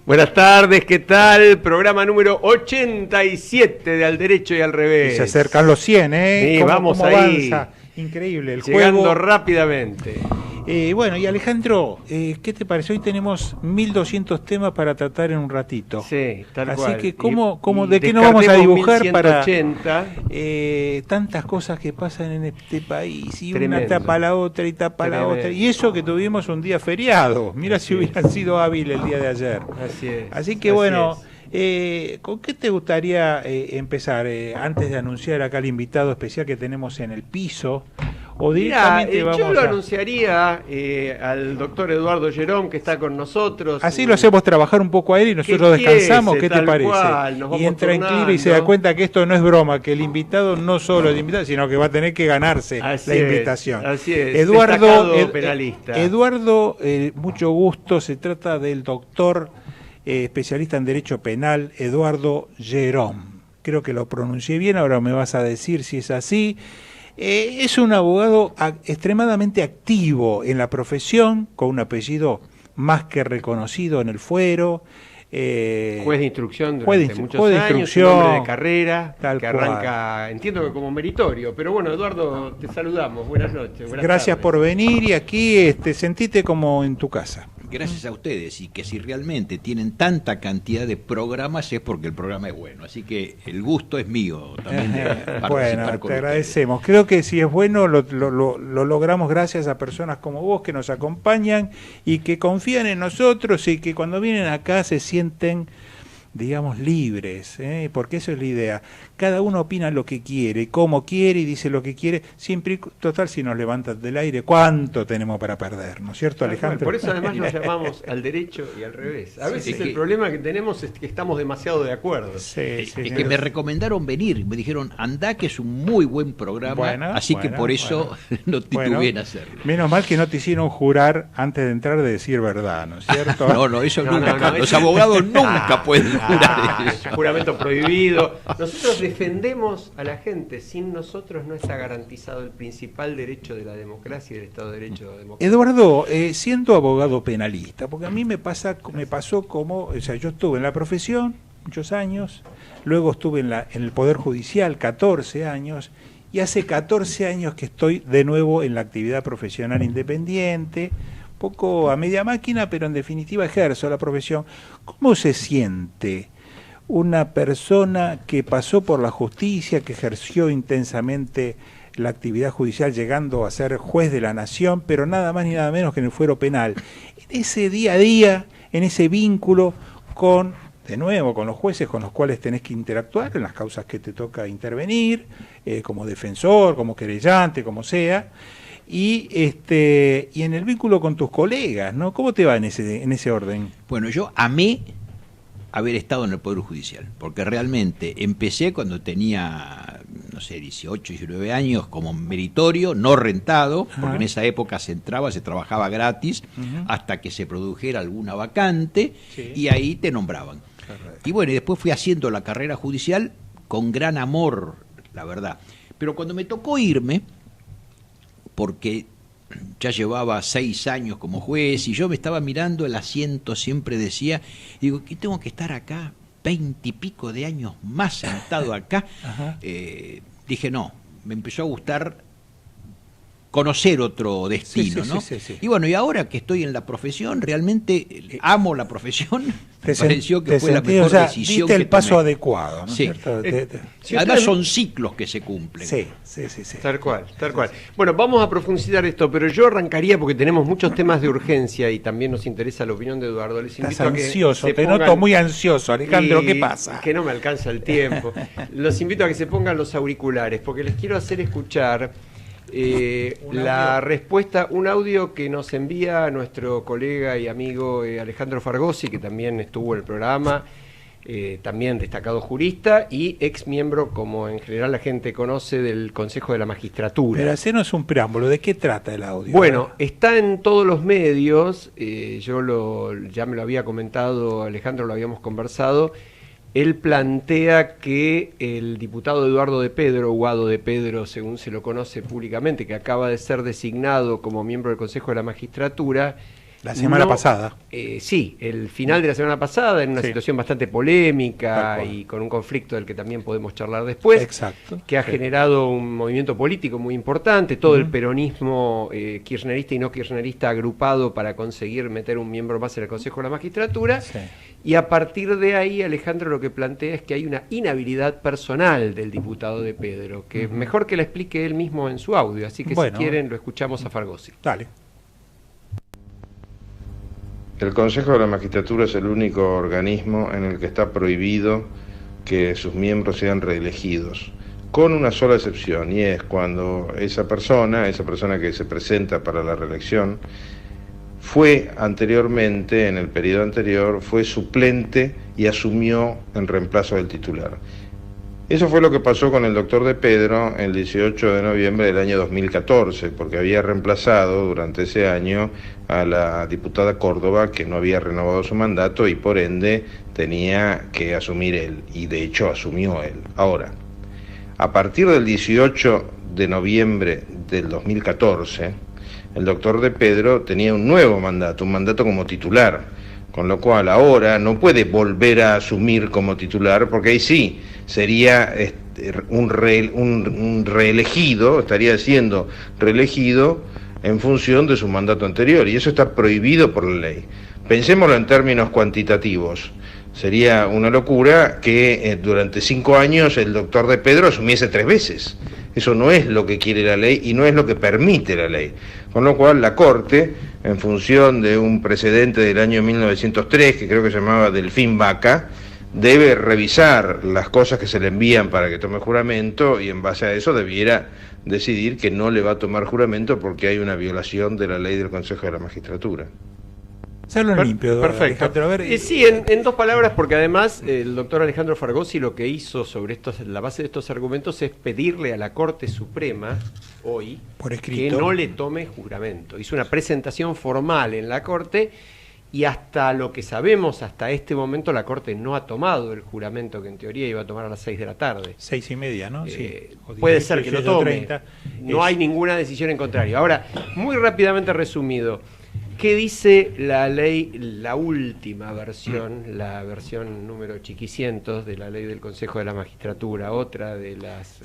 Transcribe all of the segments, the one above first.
Buenas tardes, ¿qué tal? Programa número 87 de Al Derecho y al Revés. Y se acercan los 100, ¿eh? Sí, vamos cómo ahí. avanza. Increíble el Llegando juego. rápidamente. Bueno, y Alejandro, ¿qué te parece? Hoy tenemos 1200 temas para tratar en un ratito. Sí, tal cual. Así que, ¿de qué nos vamos a dibujar 1180. para tantas cosas que pasan en este país? Y Tremendo. una tapa la otra y tapa la otra. Y eso que tuvimos un día feriado. Mira Así si hubieran sido hábiles el día de ayer. Así es. Así que bueno, ¿con qué te gustaría empezar? Antes de anunciar acá al invitado especial que tenemos en el piso. O directamente Mirá, yo vamos lo a... anunciaría al doctor Eduardo Gerón, que está con nosotros. Así lo hacemos trabajar un poco a él y nosotros descansamos, ¿qué te parece? Cual, y entra en clima y se da cuenta que esto no es broma, que el invitado no solo es invitado, sino que va a tener que ganarse la invitación. Así es, Eduardo, penalista. Eduardo, mucho gusto, se trata del doctor especialista en Derecho Penal, Eduardo Gerón. Creo que lo pronuncié bien, ahora me vas a decir si es así. Es un abogado extremadamente activo en la profesión, con un apellido más que reconocido en el fuero. Juez de instrucción juez durante muchos años, un hombre de carrera, que arranca, entiendo que como meritorio. Pero bueno, Eduardo, te saludamos. Buenas noches. Gracias por venir y aquí sentite como en tu casa. Gracias a ustedes, y que si realmente tienen tanta cantidad de programas es porque el programa es bueno, así que el gusto es mío también de participar bueno, con te agradecemos. Creo que si es bueno lo logramos gracias a personas como vos que nos acompañan y que confían en nosotros y que cuando vienen acá se sienten, digamos, libres, porque eso es la idea. Cada uno opina lo que quiere, cómo quiere y dice lo que quiere, siempre, total, si nos levantan del aire, ¿cuánto tenemos para perder? ¿No es cierto, Alejandro? Por eso además nos llamamos Al Derecho y al Revés. A veces el problema que tenemos es que estamos demasiado de acuerdo. Es que me recomendaron venir, me dijeron, andá que es un muy buen programa, así que por eso no titubeé en hacerlo. Menos mal que no te hicieron jurar antes de entrar de decir verdad, ¿no es cierto? No, eso nunca. Los abogados nunca pueden jurar eso. Es un juramento prohibido. Nosotros defendemos a la gente. Sin nosotros no está garantizado el principal derecho de la democracia y del Estado de Derecho democrático. Eduardo, siendo abogado penalista, porque a mí me pasó como, o sea, yo estuve en la profesión muchos años, luego estuve en el Poder Judicial 14 años, y hace 14 años que estoy de nuevo en la actividad profesional independiente, poco a media máquina, pero en definitiva ejerzo la profesión. ¿Cómo se siente una persona que pasó por la justicia, que ejerció intensamente la actividad judicial, llegando a ser juez de la nación, pero nada más ni nada menos que en el fuero penal, en ese día a día, en ese vínculo con, de nuevo, con los jueces con los cuales tenés que interactuar en las causas que te toca intervenir, como defensor, como querellante, como sea, y en el vínculo con tus colegas, ¿no? ¿Cómo te va en ese orden? Bueno, yo amé haber estado en el Poder Judicial, porque realmente empecé cuando tenía, no sé, 18, 19 años como meritorio, no rentado, porque en esa época se trabajaba gratis, hasta que se produjera alguna vacante, y ahí te nombraban. Correcto. Y bueno, y después fui haciendo la carrera judicial con gran amor, la verdad. Pero cuando me tocó irme, porque ya llevaba 6 años como juez y yo me estaba mirando el asiento, siempre decía, digo, ¿qué tengo que estar acá 20 y pico de años más sentado acá? Dije, no, me empezó a gustar conocer otro destino, ¿no? Sí. Y bueno, y ahora que estoy en la profesión, realmente amo la profesión. Me pareció que fue la mejor decisión diste el que paso tomé. adecuado, ¿no? Sí. Además son ciclos que se cumplen. Sí. Tal cual. Bueno, vamos a profundizar esto, pero yo arrancaría porque tenemos muchos temas de urgencia y también nos interesa la opinión de Eduardo. Les invito Estás ansioso, te noto muy ansioso, Alejandro, ¿qué pasa? Que no me alcanza el tiempo. Los invito a que se pongan los auriculares porque les quiero hacer escuchar la respuesta, un audio que nos envía nuestro colega y amigo Alejandro Fargosi, que también estuvo en el programa, también destacado jurista y ex miembro, como en general la gente conoce, del Consejo de la Magistratura. Pero hacernos un preámbulo, ¿de qué trata el audio? Bueno, está en todos los medios, ya me lo había comentado Alejandro, lo habíamos conversado. Él plantea que el diputado Eduardo de Pedro, Guado de Pedro, según se lo conoce públicamente, que acaba de ser designado como miembro del Consejo de la Magistratura, La semana pasada. Sí, el final de la semana pasada, en una situación bastante polémica y con un conflicto del que también podemos charlar después. Exacto. Que ha generado un movimiento político muy importante, todo el peronismo kirchnerista y no kirchnerista agrupado para conseguir meter un miembro más en el Consejo de la Magistratura. Sí. Y a partir de ahí, Alejandro lo que plantea es que hay una inhabilidad personal del diputado de Pedro, que mejor que la explique él mismo en su audio. Así que si quieren lo escuchamos a Fargosi. Dale. El Consejo de la Magistratura es el único organismo en el que está prohibido que sus miembros sean reelegidos, con una sola excepción, y es cuando esa persona que se presenta para la reelección, fue anteriormente, en el periodo anterior, fue suplente y asumió en reemplazo del titular. Eso fue lo que pasó con el doctor de Pedro el 18 de noviembre del año 2014, porque había reemplazado durante ese año a la diputada Córdoba, que no había renovado su mandato y por ende tenía que asumir él, y de hecho asumió él. Ahora, a partir del 18 de noviembre del 2014, el doctor de Pedro tenía un nuevo mandato, un mandato como titular, con lo cual ahora no puede volver a asumir como titular, porque ahí sí sería un reelegido, estaría siendo reelegido en función de su mandato anterior, y eso está prohibido por la ley. Pensémoslo en términos cuantitativos. Sería una locura que durante 5 años el doctor de Pedro asumiese 3 veces. Eso no es lo que quiere la ley y no es lo que permite la ley. Con lo cual la Corte, en función de un precedente del año 1903, que creo que se llamaba Delfín Vaca, debe revisar las cosas que se le envían para que tome juramento y en base a eso debiera decidir que no le va a tomar juramento porque hay una violación de la ley del Consejo de la Magistratura. Hacerlo en limpio. Perfecto. A ver, sí, en 2 palabras, porque además el doctor Alejandro Fargosi lo que hizo sobre la base de estos argumentos es pedirle a la Corte Suprema hoy por escrito, que no le tome juramento. Hizo una presentación formal en la Corte y hasta lo que sabemos, hasta este momento la Corte no ha tomado el juramento que en teoría iba a tomar a las 6 de la tarde. 6:30, ¿no? Sí. Puede ser que lo tome. No hay ninguna decisión en contrario. Ahora, muy rápidamente resumido, ¿qué dice la ley, la última versión, la versión número chiquicientos de la ley del Consejo de la Magistratura, otra de las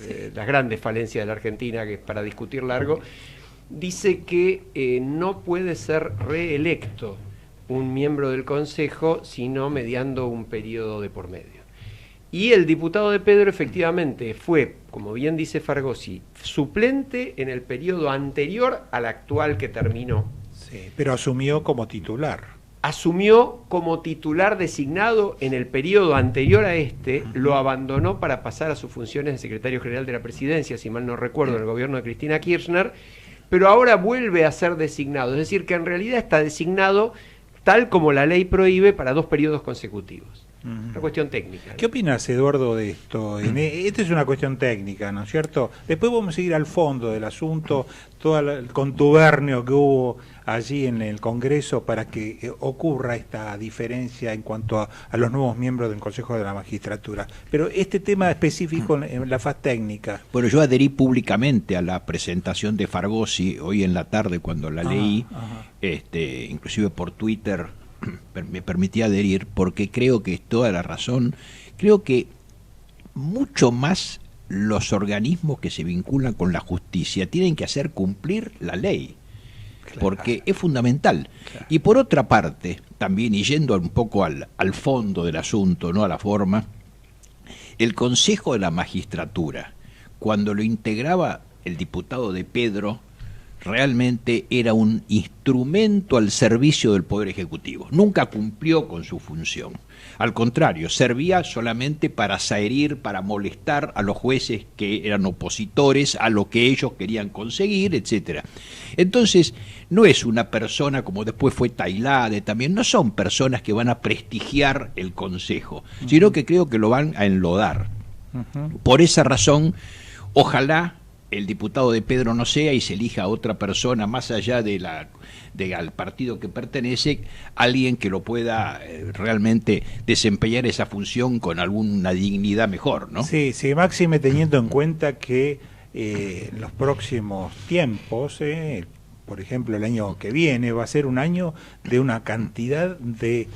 grandes falencias de la Argentina, que es para discutir largo? Dice que no puede ser reelecto un miembro del Consejo sino mediando un periodo de por medio. Y el diputado de Pedro efectivamente fue, como bien dice Fargosi, suplente en el periodo anterior al actual que terminó. Sí, pero asumió como titular. Asumió como titular designado en el periodo anterior a este, lo abandonó para pasar a sus funciones de secretario general de la Presidencia, si mal no recuerdo, en el gobierno de Cristina Kirchner, pero ahora vuelve a ser designado, es decir, que en realidad está designado tal como la ley prohíbe para 2 periodos consecutivos. Una cuestión técnica. ¿Qué opinas, Eduardo, de esto? Esta es una cuestión técnica, ¿no es cierto? Después vamos a ir al fondo del asunto, todo el contubernio que hubo allí en el Congreso para que ocurra esta diferencia en cuanto a los nuevos miembros del Consejo de la Magistratura. Pero este tema específico en la faz técnica. Bueno, yo adherí públicamente a la presentación de Fargosi hoy en la tarde cuando la leí, inclusive por Twitter me permití adherir porque creo que es toda la razón. Creo que mucho más los organismos que se vinculan con la justicia tienen que hacer cumplir la ley, porque es fundamental. Y por otra parte, también, y yendo un poco al fondo del asunto, no a la forma, el Consejo de la Magistratura, cuando lo integraba el diputado de Pedro, realmente era un instrumento al servicio del Poder Ejecutivo. Nunca cumplió con su función. Al contrario, servía solamente para zaherir, para molestar a los jueces que eran opositores a lo que ellos querían conseguir, etcétera. Entonces, no es una persona, como después fue Tailade también, no son personas que van a prestigiar el Consejo, sino que creo que lo van a enlodar. Por esa razón, ojalá el diputado de Pedro no sea y se elija a otra persona más allá al partido que pertenece, alguien que lo pueda realmente desempeñar esa función con alguna dignidad mejor, ¿no? Sí, máxime teniendo en cuenta que en los próximos tiempos, por ejemplo, el año que viene va a ser un año de una cantidad de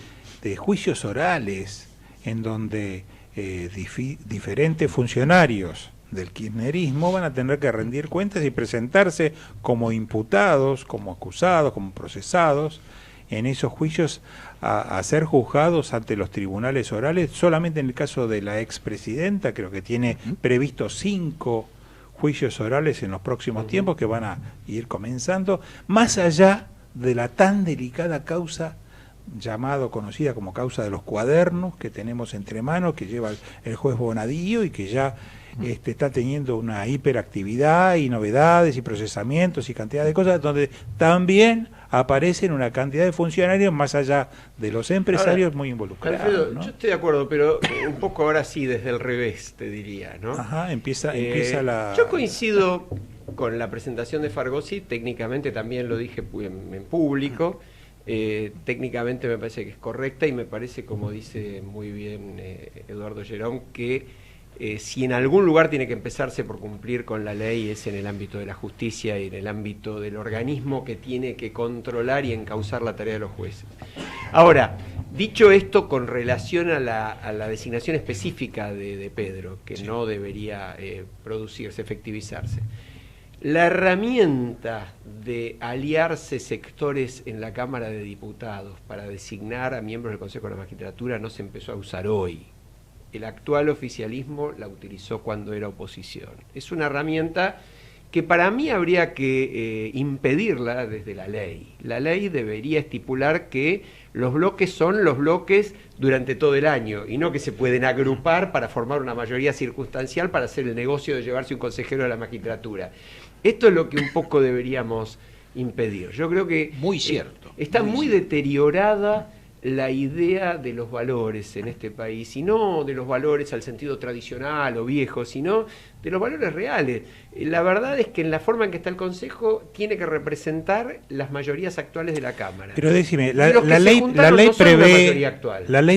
juicios orales en donde diferentes funcionarios del kirchnerismo van a tener que rendir cuentas y presentarse como imputados, como acusados, como procesados en esos juicios a ser juzgados ante los tribunales orales. Solamente en el caso de la expresidenta creo que tiene previsto 5 juicios orales en los próximos tiempos que van a ir comenzando, más allá de la tan delicada causa conocida como causa de los cuadernos que tenemos entre manos, que lleva el juez Bonadío y que ya está teniendo una hiperactividad y novedades y procesamientos y cantidad de cosas, donde también aparecen una cantidad de funcionarios más allá de los empresarios. Ahora, muy involucrados. Alfredo, ¿no? Yo estoy de acuerdo, pero un poco ahora sí desde el revés, te diría, ¿no? Ajá, empieza la... Yo coincido con la presentación de Fargosi, técnicamente también lo dije en público, técnicamente me parece que es correcta y me parece, como dice muy bien Eduardo Gerón, que si en algún lugar tiene que empezarse por cumplir con la ley es en el ámbito de la justicia y en el ámbito del organismo que tiene que controlar y encauzar la tarea de los jueces. Ahora, dicho esto con relación a la designación específica de Pedro, que no debería producirse, efectivizarse, la herramienta de aliarse sectores en la Cámara de Diputados para designar a miembros del Consejo de la Magistratura no se empezó a usar hoy. El actual oficialismo la utilizó cuando era oposición. Es una herramienta que para mí habría que impedirla desde la ley. La ley debería estipular que los bloques son los bloques durante todo el año y no que se pueden agrupar para formar una mayoría circunstancial para hacer el negocio de llevarse un consejero de la magistratura. Esto es lo que un poco deberíamos impedir. Yo creo que muy cierto, está muy deteriorada la idea de los valores en este país, y no de los valores al sentido tradicional o viejo, sino de los valores reales. La verdad es que en la forma en que está el Consejo tiene que representar las mayorías actuales de la Cámara. Pero decime, la ley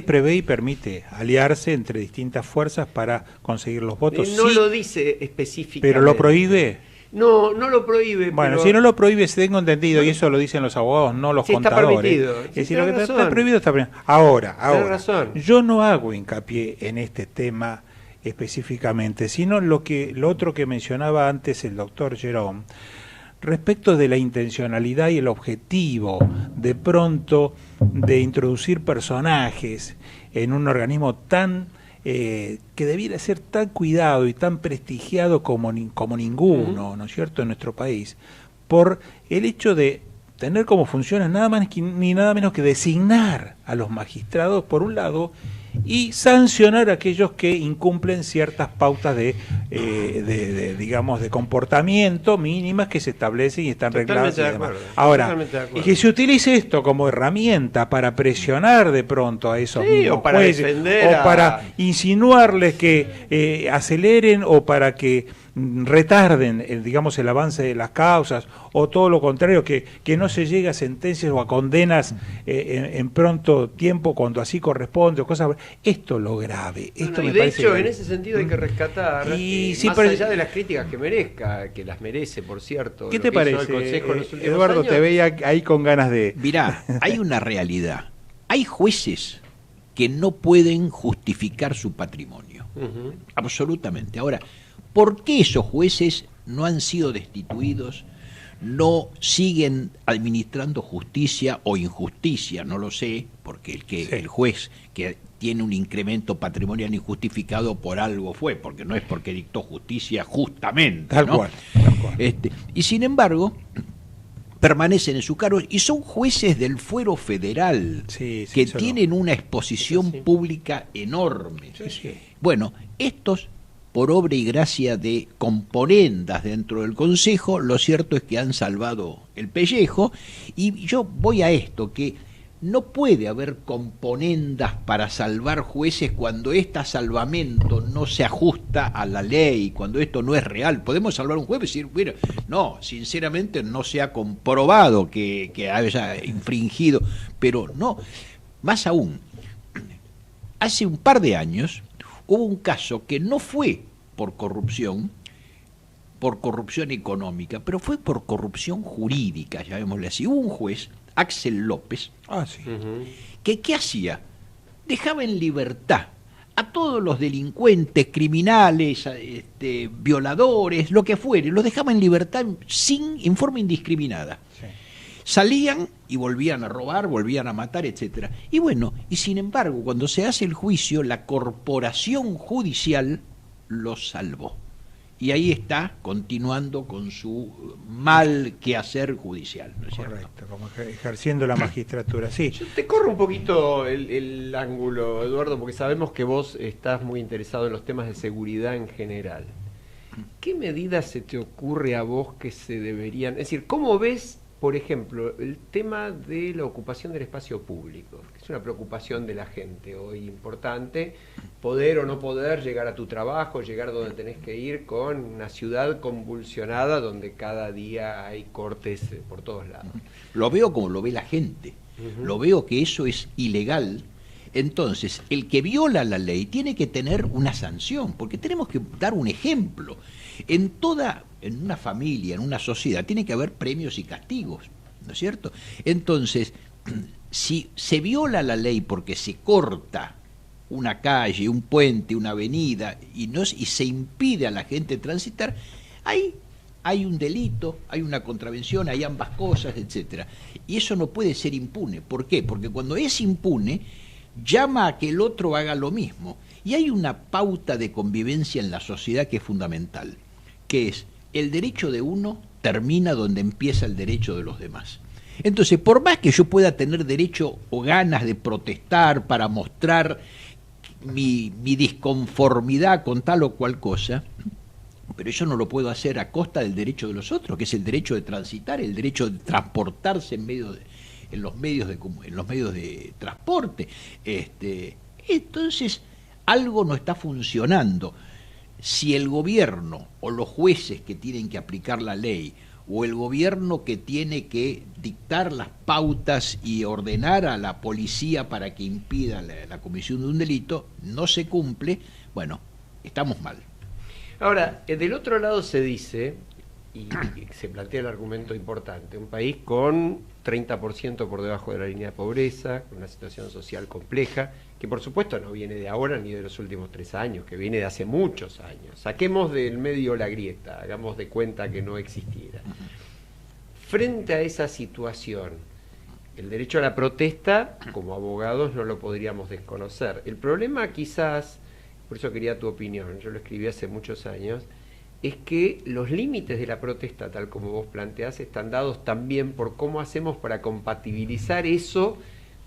prevé y permite aliarse entre distintas fuerzas para conseguir los votos. No lo dice específicamente. ¿Pero lo prohíbe? No, no lo prohíbe. Bueno, pero... si no lo prohíbe, si tengo entendido, y eso lo dicen los abogados, no los contadores. Está permitido. Es decir, lo que está prohibido está permitido. Ahora, razón. Yo no hago hincapié en este tema específicamente, sino lo otro que mencionaba antes el doctor Gerón, respecto de la intencionalidad y el objetivo, de pronto, de introducir personajes en un organismo tan... que debiera ser tan cuidado y tan prestigiado como ninguno, ¿no es cierto?, en nuestro país, por el hecho de tener como funciones nada más ni nada menos que designar a los magistrados, por un lado, y sancionar a aquellos que incumplen ciertas pautas digamos, de comportamiento mínimas que se establecen y están regladas y demás. Ahora, que se utilice esto como herramienta para presionar de pronto a esos mismos o para jueces, o para insinuarles que aceleren o para que retarden digamos, el avance de las causas, o todo lo contrario, que no se llegue a sentencias o a condenas en pronto tiempo cuando así corresponde, o cosas. Esto es lo grave. Esto me de parece hecho, grave. en ese sentido hay que rescatar, más allá de las críticas que merezca, que las merece, por cierto. ¿Qué te parece, Eduardo? Años. Te veía ahí con ganas de... Mirá, hay una realidad. Hay jueces que no pueden justificar su patrimonio. Absolutamente. Ahora, ¿por qué esos jueces no han sido destituidos, no siguen administrando justicia o injusticia? No lo sé, porque el juez que tiene un incremento patrimonial injustificado por algo fue, porque no es porque dictó justicia justamente. Tal ¿no? cual. Y sin embargo, permanecen en su cargo y son jueces del fuero federal, que tienen una exposición pública enorme. Bueno, estos, por obra y gracia de componendas dentro del Consejo, lo cierto es que han salvado el pellejo, y yo voy a esto, que no puede haber componendas para salvar jueces cuando este salvamento no se ajusta a la ley, cuando esto no es real. Podemos salvar un juez y decir, bueno, no, sinceramente no se ha comprobado que haya infringido, pero no, más aún, hace un par de años hubo un caso que no fue por corrupción, por corrupción económica, pero fue por corrupción jurídica, llamémosle así. Hubo un juez, Axel López, Sí. que ¿qué hacía? Dejaba en libertad a todos los delincuentes, criminales, violadores, lo que fuere, los dejaba en libertad en forma indiscriminada. Sí. Salían y volvían a robar, volvían a matar, etcétera. Y bueno, y sin embargo, cuando se hace el juicio, la corporación judicial los salvó. Y ahí está continuando con su mal quehacer judicial, ¿no es cierto? Correcto, como ejerciendo la magistratura, sí. Yo te corro un poquito el ángulo, Eduardo, porque sabemos que vos estás muy interesado en los temas de seguridad en general. ¿Qué medidas se te ocurre a vos que se deberían... Es decir, ¿cómo ves, por ejemplo, el tema de la ocupación del espacio público? Que es una preocupación de la gente hoy importante, poder o no poder llegar a tu trabajo, llegar donde tenés que ir, con una ciudad convulsionada donde cada día hay cortes por todos lados. Lo veo como lo ve la gente. Lo veo que eso es ilegal. Entonces, el que viola la ley tiene que tener una sanción, porque tenemos que dar un ejemplo. En una familia, en una sociedad, tiene que haber premios y castigos, ¿no es cierto? Entonces, si se viola la ley porque se corta una calle, un puente, una avenida, y se impide a la gente transitar, hay un delito, hay una contravención, hay ambas cosas, etcétera. Y eso no puede ser impune. ¿Por qué? Porque cuando es impune, llama a que el otro haga lo mismo. Y hay una pauta de convivencia en la sociedad que es fundamental, que es el derecho de uno termina donde empieza el derecho de los demás. Entonces, por más que yo pueda tener derecho o ganas de protestar para mostrar mi disconformidad con tal o cual cosa, pero yo no lo puedo hacer a costa del derecho de los otros, que es el derecho de transitar, el derecho de transportarse en los medios de transporte. Entonces, algo no está funcionando. Si el gobierno o los jueces que tienen que aplicar la ley o el gobierno que tiene que dictar las pautas y ordenar a la policía para que impida la comisión de un delito, no se cumple, bueno, estamos mal. Ahora, del otro lado se dice, y se plantea el argumento importante, un país con 30% por debajo de la línea de pobreza, con una situación social compleja, que por supuesto no viene de ahora ni de los últimos 3 años, que viene de hace muchos años. Saquemos del medio la grieta, hagamos de cuenta que no existiera. Frente a esa situación, el derecho a la protesta, como abogados, no lo podríamos desconocer. El problema quizás, por eso quería tu opinión, yo lo escribí hace muchos años, es que los límites de la protesta, tal como vos planteás, están dados también por cómo hacemos para compatibilizar eso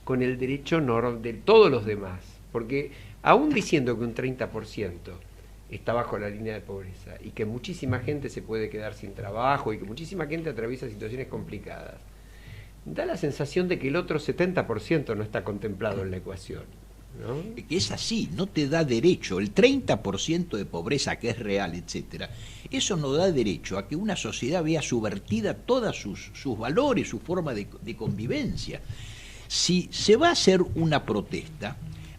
con el derecho de todos los demás. Porque aún diciendo que un 30% está bajo la línea de pobreza y que muchísima gente se puede quedar sin trabajo y que muchísima gente atraviesa situaciones complicadas, da la sensación de que el otro 70% no está contemplado en la ecuación, ¿no? Que es así, no te da derecho. El 30% de pobreza que es real, etcétera, eso no da derecho a que una sociedad vea subvertida todos sus valores, su forma de convivencia. Si se va a hacer una protesta,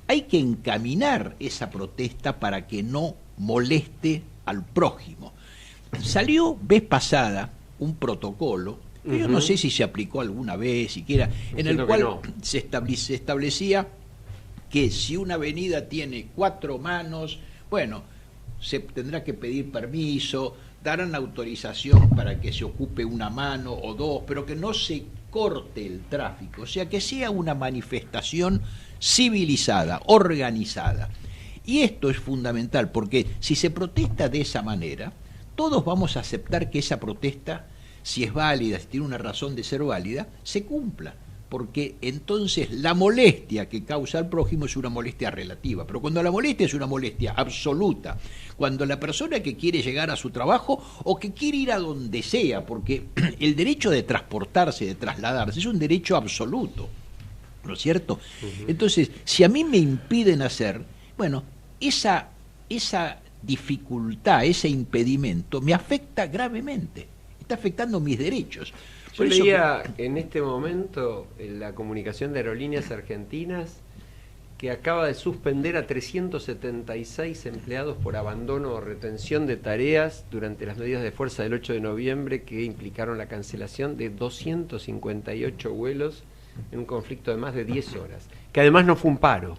hay que encaminar esa protesta para que no moleste al prójimo. Salió vez pasada un protocolo, que yo no sé si se aplicó alguna vez siquiera, en el cual se establecía que si una avenida tiene 4 manos, bueno, se tendrá que pedir permiso, darán autorización para que se ocupe una mano o 2, pero que no se corte el tráfico, o sea, que sea una manifestación civilizada, organizada. Y esto es fundamental, porque si se protesta de esa manera, todos vamos a aceptar que esa protesta, si es válida, si tiene una razón de ser válida, se cumpla. Porque entonces la molestia que causa al prójimo es una molestia relativa, pero cuando la molestia es una molestia absoluta, cuando la persona que quiere llegar a su trabajo o que quiere ir a donde sea, porque el derecho de transportarse, de trasladarse, es un derecho absoluto, ¿no es cierto? Entonces, si a mí me impiden hacer, bueno, esa dificultad, ese impedimento me afecta gravemente, está afectando mis derechos. Yo leía en este momento en la comunicación de Aerolíneas Argentinas que acaba de suspender a 376 empleados por abandono o retención de tareas durante las medidas de fuerza del 8 de noviembre que implicaron la cancelación de 258 vuelos en un conflicto de más de 10 horas, que además no fue un paro,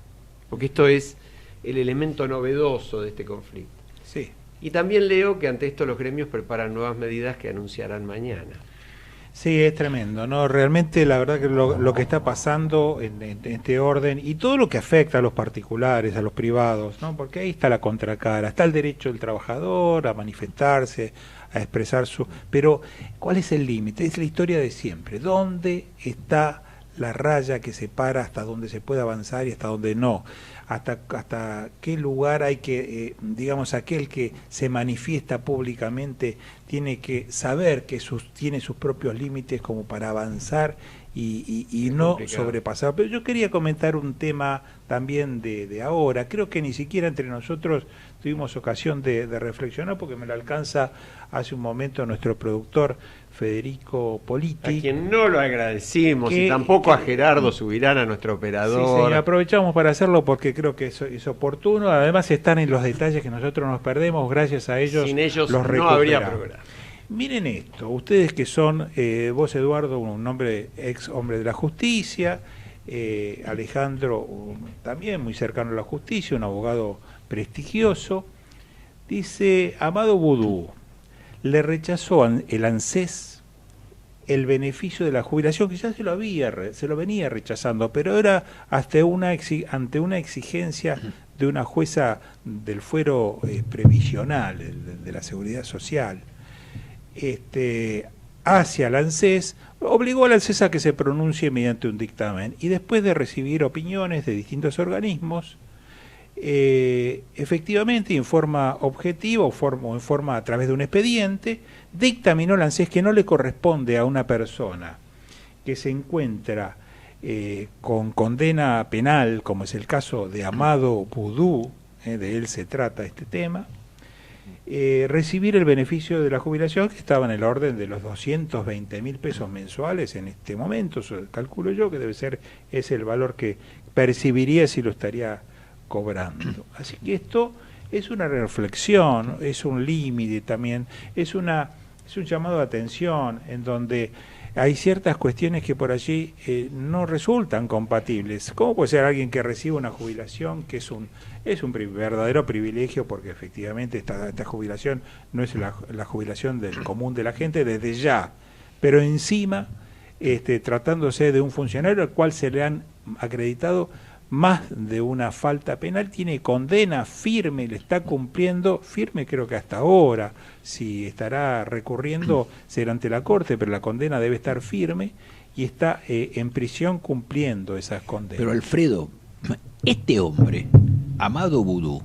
porque esto es el elemento novedoso de este conflicto. Sí. Y también leo que ante esto los gremios preparan nuevas medidas que anunciarán mañana. Sí, es tremendo, ¿no? Realmente la verdad que lo que está pasando en este orden y todo lo que afecta a los particulares, a los privados, ¿no? Porque ahí está la contracara, está el derecho del trabajador a manifestarse, a expresar su... Pero, ¿cuál es el límite? Es la historia de siempre. ¿Dónde está la raya que separa hasta donde se puede avanzar y hasta donde no? Hasta qué lugar hay que, digamos, aquel que se manifiesta públicamente tiene que saber que tiene sus propios límites como para avanzar y no complicado. Sobrepasar. Pero yo quería comentar un tema también de ahora. Creo que ni siquiera entre nosotros tuvimos ocasión de reflexionar, porque me lo alcanza hace un momento nuestro productor Federico Politi. A quien no lo agradecimos, y tampoco a Gerardo Subirán, a nuestro operador. Sí, señor, aprovechamos para hacerlo porque creo que es oportuno. Además están en los detalles que nosotros nos perdemos, gracias a ellos. Sin ellos los no habría programa. Miren esto, ustedes que son, vos Eduardo, un hombre, ex hombre de la justicia, Alejandro también muy cercano a la justicia, un abogado prestigioso, dice: Amado Vudú le rechazó el ANSES el beneficio de la jubilación, que ya se lo venía rechazando, pero era ante una exigencia de una jueza del fuero previsional de la Seguridad Social, hacia el ANSES, obligó al ANSES a que se pronuncie mediante un dictamen, y después de recibir opiniones de distintos organismos, efectivamente, en forma objetiva o en forma a través de un expediente, dictaminó el ANSES que no le corresponde a una persona que se encuentra con condena penal, como es el caso de Amado Vudú, de él se trata este tema, recibir el beneficio de la jubilación, que estaba en el orden de los 220.000 pesos mensuales en este momento. Calculo yo que es el valor que percibiría si lo estaría cobrando. Así que esto es una reflexión, es un límite también, es un llamado de atención en donde hay ciertas cuestiones que por allí no resultan compatibles. ¿Cómo puede ser alguien que recibe una jubilación que es un verdadero privilegio, porque efectivamente esta jubilación no es la jubilación del común de la gente desde ya, pero encima tratándose de un funcionario al cual se le han acreditado más de una falta penal, tiene condena firme, le está cumpliendo, firme creo que hasta ahora, si estará recurriendo será ante la Corte, pero la condena debe estar firme y está en prisión cumpliendo esas condenas. Pero Alfredo, este hombre, Amado Vudú,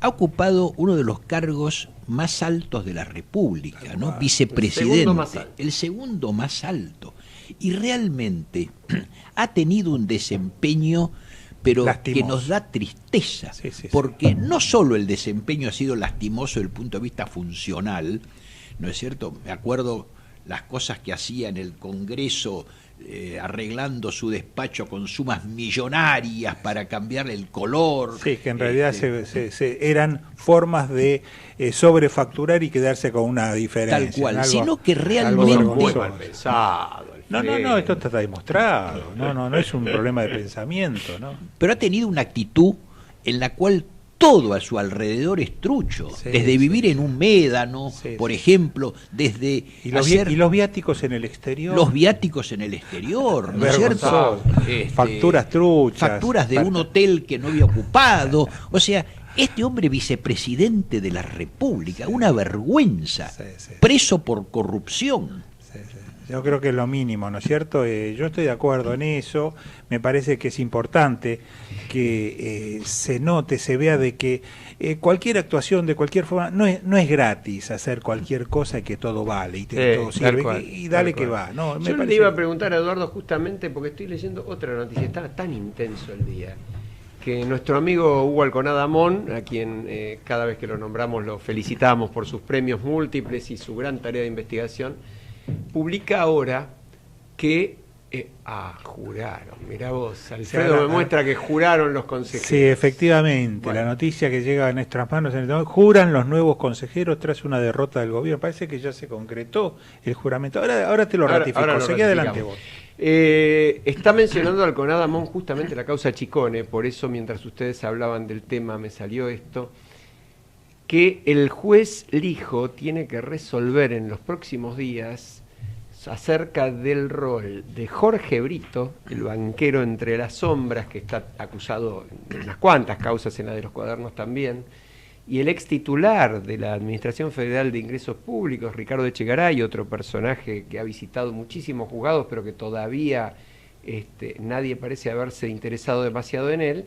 ha ocupado uno de los cargos más altos de la República, ¿no? Vicepresidente, el segundo más alto, y realmente ha tenido un desempeño pero lastimoso, que nos da tristeza, porque no solo el desempeño ha sido lastimoso desde el punto de vista funcional, ¿no es cierto? Me acuerdo las cosas que hacía en el Congreso, arreglando su despacho con sumas millonarias para cambiarle el color. Sí, que en realidad eran formas de sobrefacturar y quedarse con una diferencia. Tal cual, sino que realmente... Muy mal pensado. No, esto está demostrado, no es un problema de pensamiento, ¿no? Pero ha tenido una actitud en la cual todo a su alrededor es trucho, desde vivir en un médano, por ejemplo, desde y los viáticos en el exterior. Los viáticos en el exterior, ¿no es cierto? Facturas truchas. Facturas de un hotel que no había ocupado, o sea... Este hombre vicepresidente de la República, una vergüenza, preso por corrupción. Yo creo que es lo mínimo, ¿no es cierto? Yo estoy de acuerdo en eso. Me parece que es importante que se note, se vea de que cualquier actuación, de cualquier forma, no es gratis hacer cualquier cosa y que todo vale y todo sirve y dale que va. No, yo le iba a preguntar a Eduardo justamente porque estoy leyendo otra noticia. Estaba tan intenso el día que nuestro amigo Hugo Alconada Amón, a quien cada vez que lo nombramos lo felicitamos por sus premios múltiples y su gran tarea de investigación, publica ahora que Juraron. Mirá vos, Alfredo me muestra que juraron los consejeros. Sí, efectivamente. Bueno. La noticia que llega a nuestras manos en el momento, juran los nuevos consejeros tras una derrota del gobierno. Parece que ya se concretó el juramento. Ahora te lo ratifico. Ahora lo Seguí adelante vos. Está mencionando Alconada Amón justamente la causa Chicone, por eso mientras ustedes hablaban del tema me salió esto, que el juez Lijo tiene que resolver en los próximos días acerca del rol de Jorge Brito, el banquero entre las sombras que está acusado en unas cuantas causas, en la de los cuadernos también, y el ex titular de la Administración Federal de Ingresos Públicos, Ricardo Echegaray, otro personaje que ha visitado muchísimos juzgados, pero que todavía nadie parece haberse interesado demasiado en él,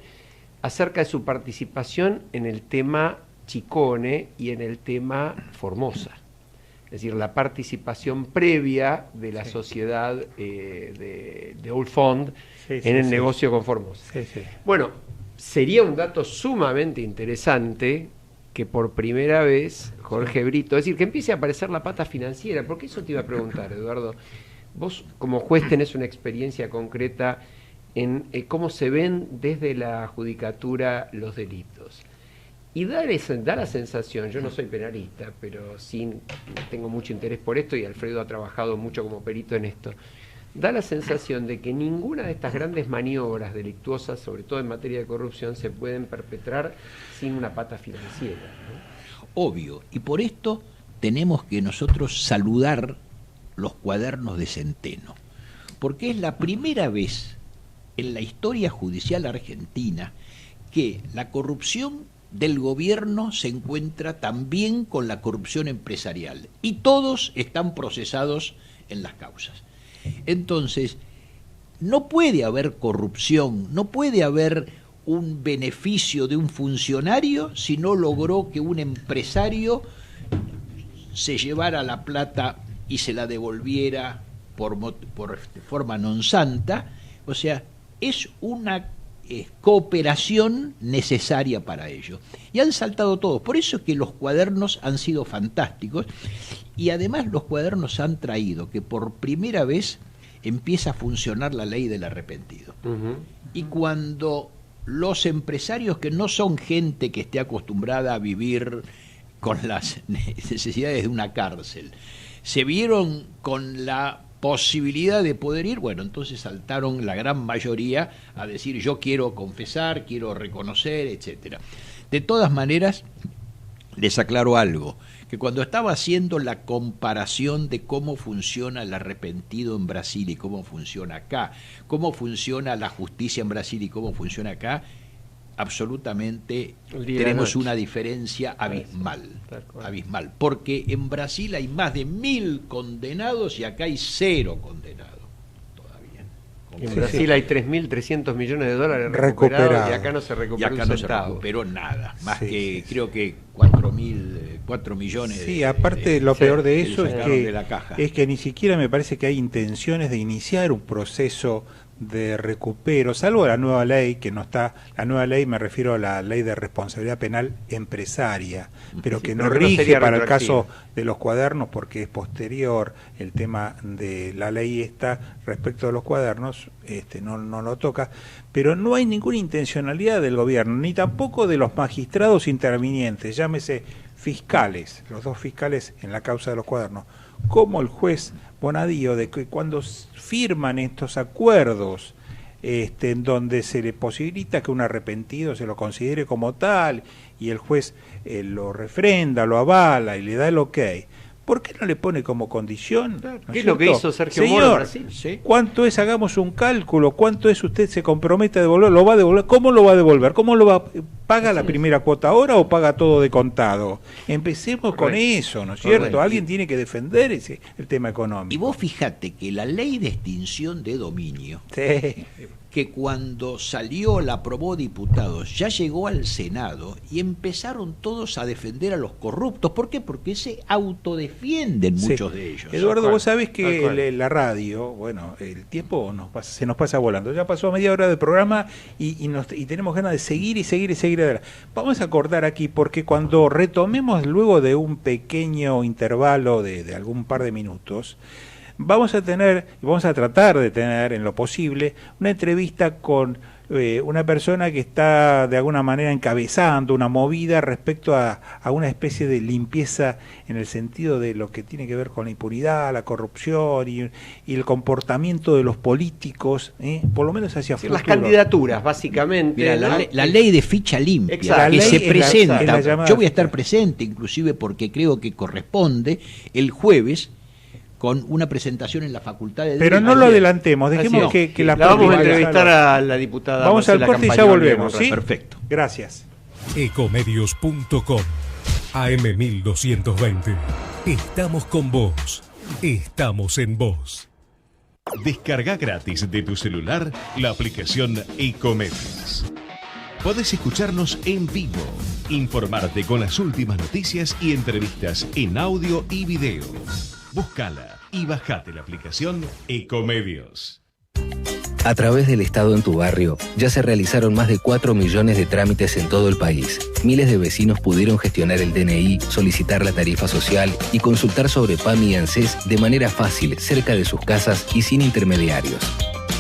acerca de su participación en el tema Chicone y en el tema Formosa. Es decir, la participación previa de la sociedad de Old Fund en el negocio con Formosa. Bueno, sería un dato sumamente interesante que por primera vez Jorge Brito, es decir, que empiece a aparecer la pata financiera, porque eso te iba a preguntar, Eduardo. Vos como juez tenés una experiencia concreta en cómo se ven desde la judicatura los delitos. Y da la sensación, yo no soy penalista, pero sí tengo mucho interés por esto y Alfredo ha trabajado mucho como perito en esto, da la sensación de que ninguna de estas grandes maniobras delictuosas, sobre todo en materia de corrupción, se pueden perpetrar sin una pata financiera, ¿no? Obvio, y por esto tenemos que nosotros saludar los cuadernos de Centeno, porque es la primera vez en la historia judicial argentina que la corrupción del gobierno se encuentra también con la corrupción empresarial y todos están procesados en las causas. Entonces, no puede haber corrupción, no puede haber un beneficio de un funcionario si no logró que un empresario se llevara la plata y se la devolviera por forma non santa. O sea, es una cooperación necesaria para ello. Y han saltado todos. Por eso es que los cuadernos han sido fantásticos y además los cuadernos han traído que por primera vez empieza a funcionar la ley del arrepentido. Y cuando los empresarios, que no son gente que esté acostumbrada a vivir con las necesidades de una cárcel, se vieron con la posibilidad de poder ir, bueno, entonces saltaron la gran mayoría a decir yo quiero confesar, quiero reconocer, etcétera. De todas maneras, les aclaro algo, que cuando estaba haciendo la comparación de cómo funciona el arrepentido en Brasil y cómo funciona acá, cómo funciona la justicia en Brasil y cómo funciona acá, absolutamente tenemos una diferencia abismal, porque en Brasil hay más de 1000 condenados y acá hay 0 condenados todavía. En Brasil hay 3.300 millones de dólares recuperados y acá no se recuperó un centavo. Se recuperó nada, más que sí. Creo que 4 millones. Sí, aparte lo peor de eso es que ni siquiera me parece que hay intenciones de iniciar un proceso de recupero, salvo la nueva ley, que no está, la nueva ley me refiero a la ley de responsabilidad penal empresaria, pero que no rige para el caso de los cuadernos porque es posterior el tema de la ley esta respecto de los cuadernos, no lo toca, pero no hay ninguna intencionalidad del gobierno, ni tampoco de los magistrados intervinientes, llámese fiscales, los 2 fiscales en la causa de los cuadernos, como el juez Bonadío, de que cuando firman estos acuerdos en donde se le posibilita que un arrepentido se lo considere como tal y el juez lo refrenda, lo avala y le da el ok, ¿por qué no le pone como condición? ¿No ¿Qué es lo que hizo Sergio Moro en Brasil? ¿Sí? ¿Cuánto es? Hagamos un cálculo. ¿Cuánto es? Usted se compromete a devolver. ¿Lo va a devolver? ¿Cómo lo va a devolver? ¿Cómo lo va? ¿Paga la primera cuota ahora o paga todo de contado? Empecemos con eso, ¿no es cierto? Alguien tiene que defender el tema económico. Y vos fíjate que la ley de extinción de dominio, que cuando salió la aprobó diputados, ya llegó al Senado y empezaron todos a defender a los corruptos. ¿Por qué? Porque se autodefienden muchos de ellos. Eduardo, vos sabés que la radio, bueno, el tiempo se nos pasa volando. Ya pasó media hora del programa y tenemos ganas de seguir adelante. Vamos a acordar aquí, porque cuando retomemos luego de un pequeño intervalo de algún par de minutos, vamos a tratar de tener en lo posible una entrevista con una persona que está de alguna manera encabezando una movida respecto a una especie de limpieza en el sentido de lo que tiene que ver con la impunidad, la corrupción y el comportamiento de los políticos, por lo menos hacia futuro. Las candidaturas, básicamente. Mira, ¿no? la ley de ficha limpia, Exacto. que se presenta. llamada, Yo voy a estar presente, inclusive porque creo que corresponde el jueves con una presentación en la Facultad de Derecho. Pero no lo adelantemos, dejemos No, que la vamos a entrevistar a la diputada. Vamos al Marcela corte y ya Campagnoli. volvemos, ¿sí? Perfecto. Gracias. Ecomedios.com AM1220. Estamos con vos. Estamos en vos. Descarga gratis de tu celular la aplicación Ecomedios. Podés escucharnos en vivo, informarte con las últimas noticias y entrevistas en audio y video. Búscala y bajate la aplicación Ecomedios. A través del Estado en tu barrio, ya se realizaron más de 4 millones de trámites en todo el país. Miles de vecinos pudieron gestionar el DNI, solicitar la tarifa social y consultar sobre PAMI y ANSES de manera fácil, cerca de sus casas y sin intermediarios.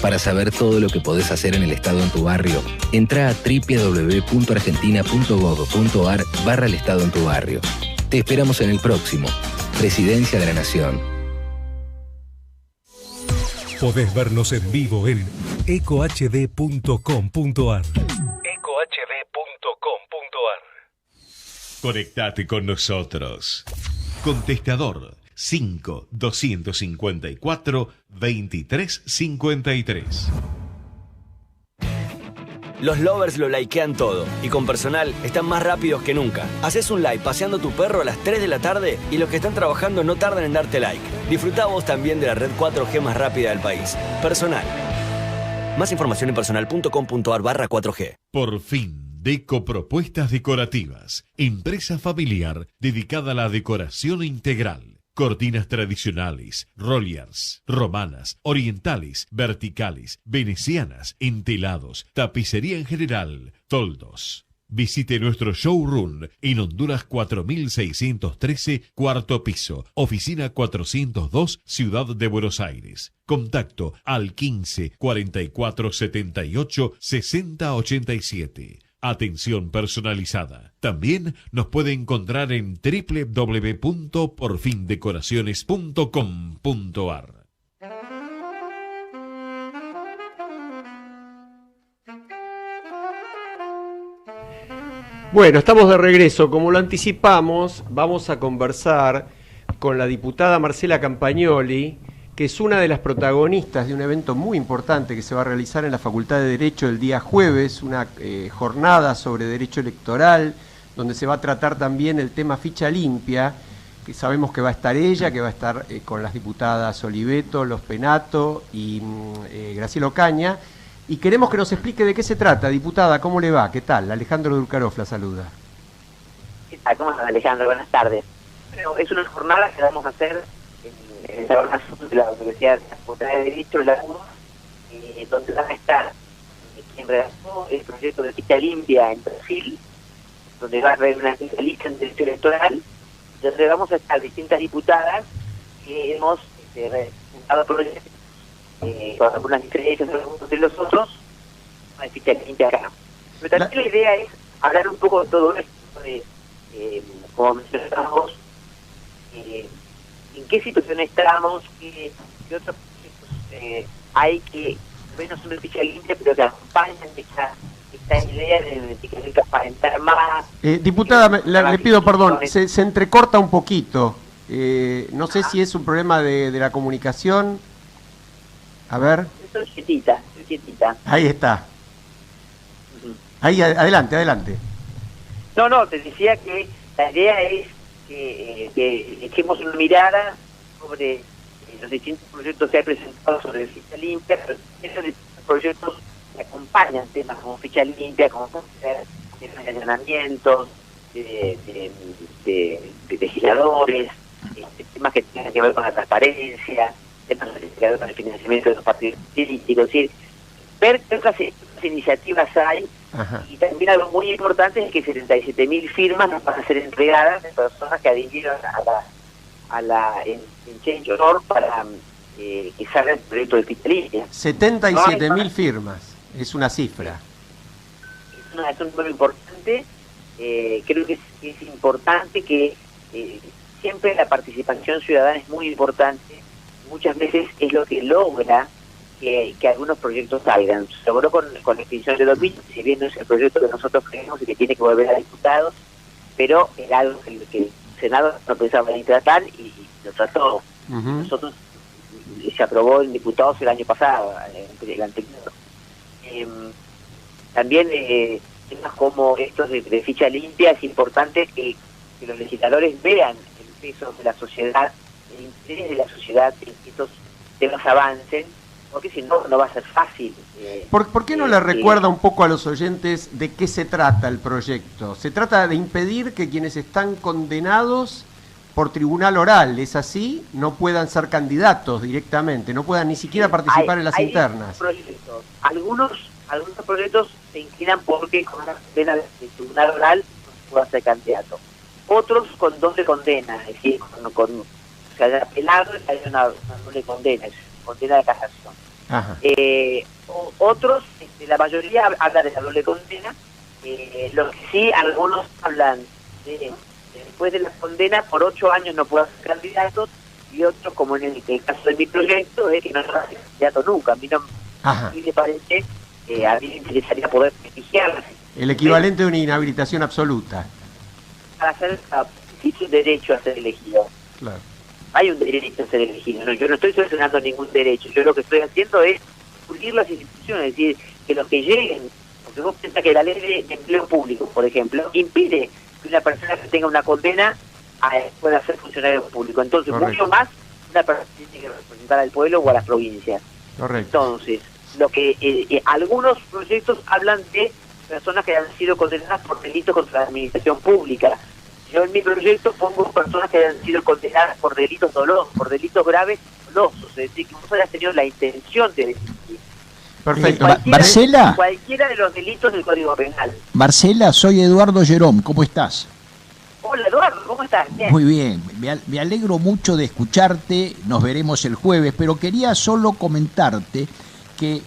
Para saber todo lo que podés hacer en el Estado en tu barrio, entra a www.argentina.gov.ar/el Estado en tu barrio. Te esperamos en el próximo. Presidencia de la Nación. Podés vernos en vivo en ecohd.com.ar. ecohd.com.ar. Conectate con nosotros. Contestador 5-254-2353. Los lovers lo likean todo y con Personal están más rápidos que nunca. Haces un like paseando tu perro a las 3 de la tarde y los que están trabajando no tardan en darte like. Disfrutá vos también de la red 4G más rápida del país. Personal. Más información en personal.com.ar/4G. Por fin, Deco Propuestas Decorativas. Empresa familiar dedicada a la decoración integral. Cortinas tradicionales, rollers, romanas, orientales, verticales, venecianas, entelados, tapicería en general, toldos. Visite nuestro showroom en Honduras 4613, cuarto piso, oficina 402, Ciudad de Buenos Aires. Contacto al 15 44 78 60 87. Atención personalizada. También nos puede encontrar en www.porfindecoraciones.com.ar. Bueno, estamos de regreso. Como lo anticipamos, vamos a conversar con la diputada Marcela Campagnoli, que es una de las protagonistas de un evento muy importante que se va a realizar en la Facultad de Derecho el día jueves, una jornada sobre derecho electoral, donde se va a tratar también el tema ficha limpia, que sabemos que va a estar ella, que va a estar con las diputadas Oliveto, Los Penato y Graciela Ocaña, y queremos que nos explique de qué se trata. Diputada, ¿cómo le va? ¿Qué tal? Alejandro Durcarov la saluda. ¿Qué tal? ¿Cómo estás, Alejandro? Buenas tardes. Bueno, es una jornada que vamos a hacer en el Salón Azul de la Universidad de la Facultad de Derecho, la UNO, donde van a estar quien redactó el proyecto de ficha limpia en Brasil, donde va a haber una especialista en derecho electoral, donde vamos a estar distintas diputadas que hemos presentado proyectos con algunas diferencias de los otros, una ficha limpia acá. Pero también la idea es hablar un poco de todo esto, de como mencionamos, en qué situación estamos, qué otros proyectos hay que menos una ficha limpia, pero que acompañan esta idea de transparentar más. Diputada, le pido perdón, se entrecorta un poquito. No sé si es un problema de la comunicación. A ver. Estoy quietita. Ahí está. Ahí, adelante. No, te decía que la idea es que echemos una mirada sobre los distintos proyectos que hay presentados sobre ficha limpia, pero esos proyectos que acompañan temas como ficha limpia, como temas de allanamientos, de legisladores, temas que tienen que ver con la transparencia, temas que tienen que ver con el financiamiento de los partidos políticos, es decir, ver qué otras iniciativas hay. Ajá. Y también algo muy importante es que 77.000 firmas nos van a ser entregadas de personas que adhirieron en Change.org para que salga el proyecto de ficha limpia. 77.000 firmas, es una cifra. Es un número importante. Creo que es importante que siempre la participación ciudadana es muy importante. Muchas veces es lo que logra que algunos proyectos salgan. Se logró con la extinción de los bichos, si bien no es el proyecto que nosotros creemos y que tiene que volver a diputados, pero era algo que el Senado no pensaba en tratar y lo trató. Nosotros se aprobó en diputados el año pasado, el anterior. También temas como estos de ficha limpia, es importante que los legisladores vean el peso de la sociedad, el interés de la sociedad en que estos temas avancen, porque si no, no va a ser fácil. ¿Por qué no le recuerda un poco a los oyentes de qué se trata el proyecto? Se trata de impedir que quienes están condenados por tribunal oral, ¿es así? No puedan ser candidatos directamente, no puedan ni siquiera participar en las internas. Algunos proyectos se inclinan porque con una condena de tribunal oral no se puede ser candidato. Otros con doble condena, es decir, con se haya apelado y haya una doble condena, es condena de casación. Otros, la mayoría habla de la doble condena, lo que sí, algunos hablan de después de la condena por 8 años no puedo ser candidato, y otros, como en el caso de mi proyecto, es que no va a ser candidato nunca. A mí me parece, a mí me interesaría poder prestigiar. El equivalente de una inhabilitación absoluta. Para hacer, existe un derecho a ser elegido. Claro. Hay un derecho a ser elegido. No, yo no estoy sancionando ningún derecho. Yo lo que estoy haciendo es pulir las instituciones, es decir, que los que lleguen, porque vos pensás que la ley de empleo público, por ejemplo, impide que una persona que tenga una condena pueda ser funcionario público. Entonces, mucho más, una persona tiene que representar al pueblo o a las provincias. Correcto. Entonces, lo que algunos proyectos hablan de personas que han sido condenadas por delitos contra la administración pública. Yo en mi proyecto pongo personas que han sido condenadas por delitos dolosos, por delitos graves dolosos, es decir, que vos hayas tenido la intención de delinquir. Perfecto. Marcela. Cualquiera de los delitos del Código Penal. Marcela, soy Eduardo Jerón, ¿cómo estás? Hola Eduardo, ¿cómo estás? Bien. Muy bien, me alegro mucho de escucharte, nos veremos el jueves, pero quería solo comentarte que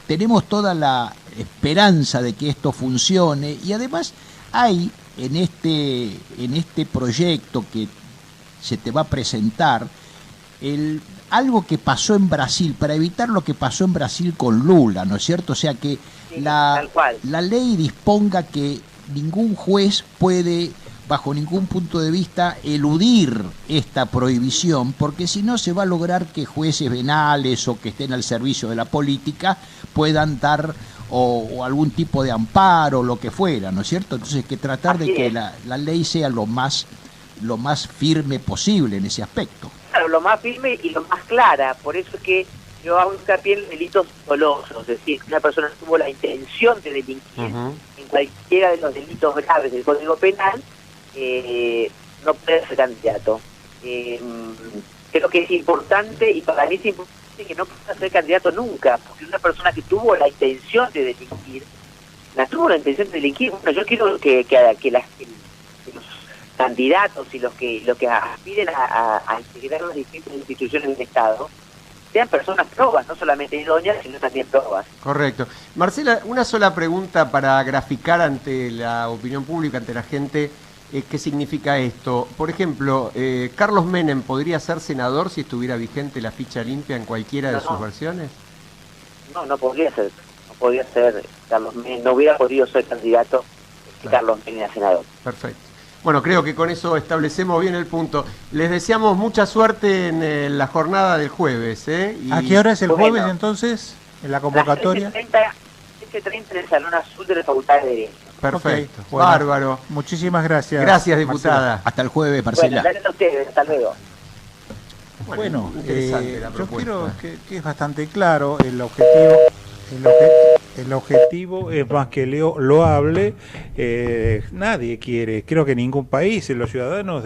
tenemos toda la esperanza de que esto funcione y además hay en este proyecto que se te va a presentar algo que pasó en Brasil, para evitar lo que pasó en Brasil con Lula, ¿no es cierto? O sea que la ley disponga que ningún juez puede, bajo ningún punto de vista, eludir esta prohibición, porque si no se va a lograr que jueces venales o que estén al servicio de la política puedan dar o algún tipo de amparo, lo que fuera, ¿no es cierto? Entonces que tratar de que la ley sea lo más firme posible en ese aspecto. Claro, lo más firme y lo más clara, por eso es que yo hago hincapié en delitos dolosos, es decir, que una persona tuvo la intención de delinquir en cualquiera de los delitos graves del Código Penal, no puede ser candidato. Creo que es importante, y para mí es importante que no pueda ser candidato nunca, porque una persona que tuvo la intención de delinquir, bueno, yo quiero que los candidatos y los que aspiren a integrar las distintas instituciones del Estado sean personas probas, no solamente idóneas, sino también probas. Correcto. Marcela, una sola pregunta para graficar ante la opinión pública, ante la gente, ¿qué significa esto? Por ejemplo, ¿Carlos Menem podría ser senador si estuviera vigente la ficha limpia en cualquiera de sus versiones? No podría ser. No podría ser Carlos Menem. No hubiera podido ser candidato si Carlos Menem era senador. Perfecto. Bueno, creo que con eso establecemos bien el punto. Les deseamos mucha suerte en la jornada del jueves. ¿A qué hora es el jueves entonces? ¿En la convocatoria? 7:30 en el Salón Azul de la Facultad de Derecho. Perfecto, bueno, bárbaro. Muchísimas gracias. Gracias, diputada. Marcela. Hasta el jueves, Marcela. Bueno, gracias a ustedes, hasta luego. Bueno, interesante yo creo que es bastante claro el objetivo. El objetivo es más que loable. Nadie quiere, creo que ningún país, los ciudadanos,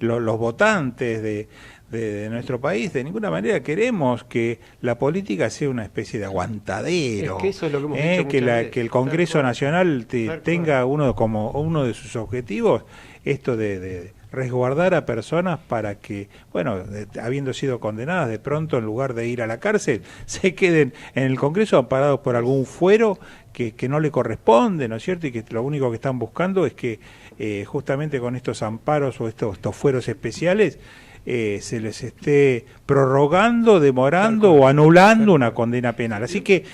los votantes de nuestro país, de ninguna manera queremos que la política sea una especie de aguantadero. Es que eso es lo que hemos dicho muchas veces. Que el Congreso Nacional tenga como uno de sus objetivos esto de resguardar a personas para que, bueno, habiendo sido condenadas, de pronto en lugar de ir a la cárcel, se queden en el Congreso amparados por algún fuero que no le corresponde, ¿no es cierto? Y que lo único que están buscando es que justamente con estos amparos o estos fueros especiales se les esté prorrogando, demorando o anulando una condena penal. Así que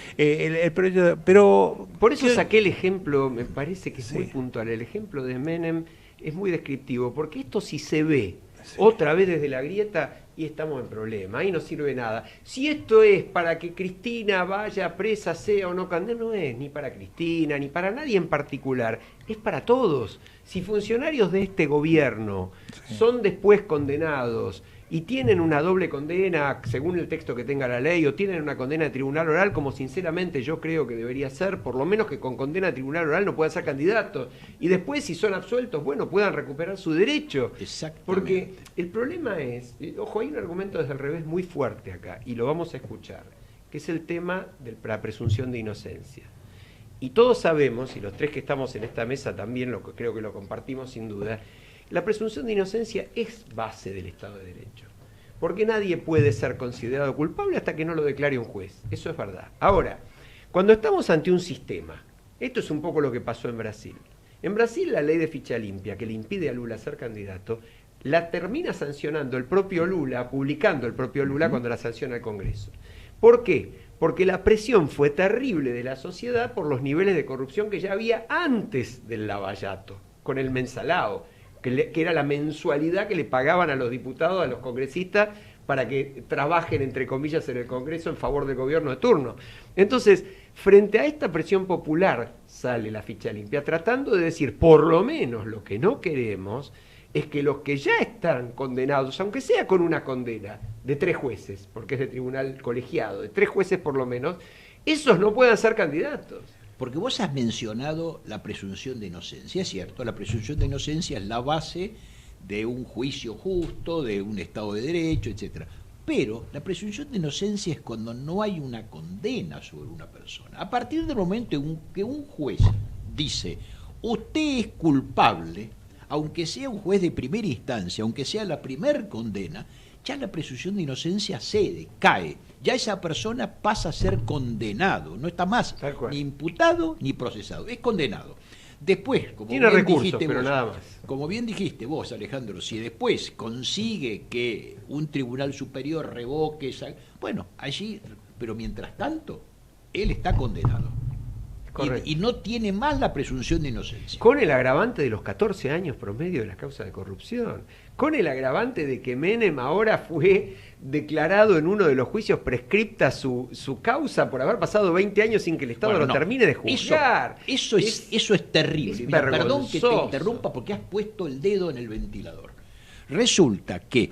pero por eso saqué el ejemplo, me parece que es muy puntual, el ejemplo de Menem es muy descriptivo, porque esto si se ve otra vez desde la grieta y estamos en problema, ahí no sirve nada. Si esto es para que Cristina vaya presa, sea o no condenada, no es ni para Cristina, ni para nadie en particular, es para todos. Si funcionarios de este gobierno son después condenados y tienen una doble condena según el texto que tenga la ley, o tienen una condena de tribunal oral, como sinceramente yo creo que debería ser, por lo menos que con condena de tribunal oral no puedan ser candidatos, y después si son absueltos, bueno, puedan recuperar su derecho. Exactamente. Porque el problema es, ojo, hay un argumento desde el revés muy fuerte acá, y lo vamos a escuchar, que es el tema de la presunción de inocencia. Y todos sabemos, y los tres que estamos en esta mesa también creo que lo compartimos sin duda, la presunción de inocencia es base del Estado de Derecho, porque nadie puede ser considerado culpable hasta que no lo declare un juez, eso es verdad. Ahora, cuando estamos ante un sistema, esto es un poco lo que pasó en Brasil. En Brasil la ley de ficha limpia, que le impide a Lula ser candidato, la termina sancionando el propio Lula, publicando el propio Lula cuando la sanciona el Congreso. ¿Por qué? Porque la presión fue terrible de la sociedad por los niveles de corrupción que ya había antes del lavallato, con el mensalao, que era la mensualidad que le pagaban a los diputados, a los congresistas, para que trabajen, entre comillas, en el Congreso en favor del gobierno de turno. Entonces, frente a esta presión popular, sale la ficha limpia, tratando de decir, por lo menos lo que no queremos es que los que ya están condenados, aunque sea con una condena de 3 jueces, porque es de tribunal colegiado, de 3 jueces por lo menos, esos no puedan ser candidatos. Porque vos has mencionado la presunción de inocencia, es cierto, la presunción de inocencia es la base de un juicio justo, de un Estado de Derecho, etcétera. Pero la presunción de inocencia es cuando no hay una condena sobre una persona. A partir del momento en que un juez dice, usted es culpable, aunque sea un juez de primera instancia, aunque sea la primer condena, ya la presunción de inocencia cede, cae. Ya esa persona pasa a ser condenado, no está más ni imputado ni procesado, es condenado. Después, como tiene bien recursos, dijiste pero vos, nada más. Como bien dijiste vos, Alejandro, si después consigue que un tribunal superior revoque esa, bueno, allí, pero mientras tanto, él está condenado. Y no tiene más la presunción de inocencia. Con el agravante de los 14 años promedio de las causas de corrupción, con el agravante de que Menem ahora fue declarado en uno de los juicios prescripta su causa por haber pasado 20 años sin que el Estado lo termine de juzgar. Eso es terrible. Es Mira, perdón que te interrumpa porque has puesto el dedo en el ventilador. Resulta que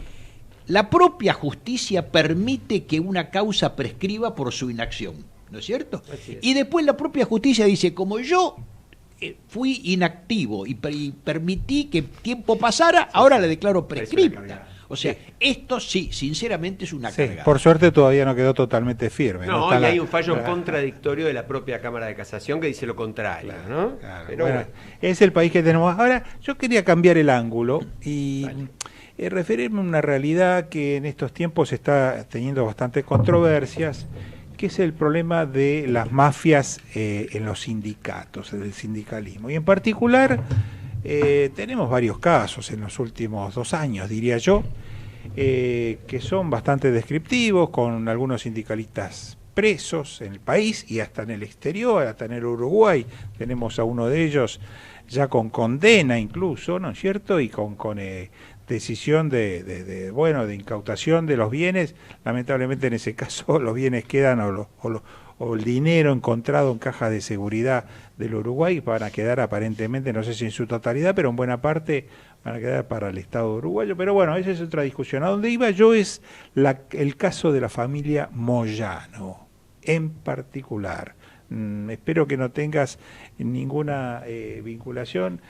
la propia justicia permite que una causa prescriba por su inacción, ¿no es cierto? Y después la propia justicia dice, como yo fui inactivo y permití que tiempo pasara, ahora la declaro prescripta. O sea, esto sí, sinceramente es una carga. Por suerte todavía no quedó totalmente firme. No, y hay un fallo contradictorio de la propia Cámara de Casación que dice lo contrario, ¿no? Claro, pero bueno, es el país que tenemos. Ahora, yo quería cambiar el ángulo y referirme a una realidad que en estos tiempos está teniendo bastantes controversias, que es el problema de las mafias en los sindicatos, en el sindicalismo. Y en particular tenemos varios casos en los últimos 2 años, diría yo, que son bastante descriptivos, con algunos sindicalistas presos en el país y hasta en el exterior, hasta en el Uruguay. Tenemos a uno de ellos ya con condena incluso, ¿no es cierto? Y con decisión de incautación de los bienes. Lamentablemente en ese caso los bienes quedan o el dinero encontrado en cajas de seguridad del Uruguay van a quedar aparentemente, no sé si en su totalidad, pero en buena parte van a quedar para el Estado uruguayo. Pero bueno, esa es otra discusión. A donde iba yo es el caso de la familia Moyano en particular. Espero que no tengas ninguna vinculación,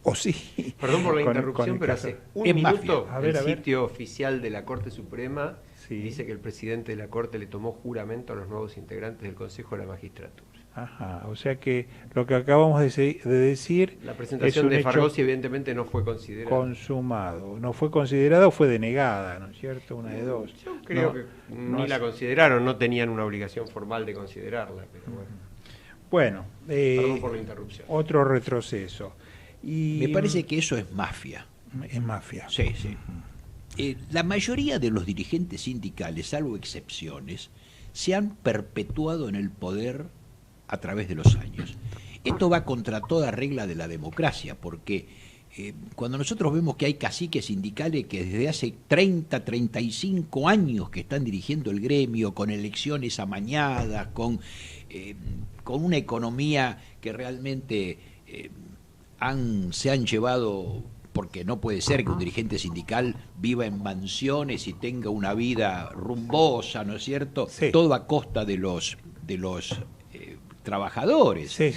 o sí. Perdón por la interrupción, pero hace un minuto el sitio oficial de la Corte Suprema dice que el presidente de la Corte le tomó juramento a los nuevos integrantes del Consejo de la Magistratura. Ajá, o sea que lo que acabamos de decir... La presentación de Fargosi evidentemente no fue considerada. Consumado. No fue considerada o fue denegada, ¿no es cierto? Una de dos. Yo creo que ni la consideraron, no tenían una obligación formal de considerarla. Pero bueno. Perdón por la interrupción. Otro retroceso. Y me parece que eso es mafia. Es mafia. Sí, sí. La mayoría de los dirigentes sindicales, salvo excepciones, se han perpetuado en el poder a través de los años. Esto va contra toda regla de la democracia, porque cuando nosotros vemos que hay caciques sindicales que desde hace 30, 35 años que están dirigiendo el gremio, con elecciones amañadas, con una economía que realmente se han llevado, porque no puede ser que un dirigente sindical viva en mansiones y tenga una vida rumbosa, ¿no es cierto? Sí. Todo a costa de los trabajadores. Sí,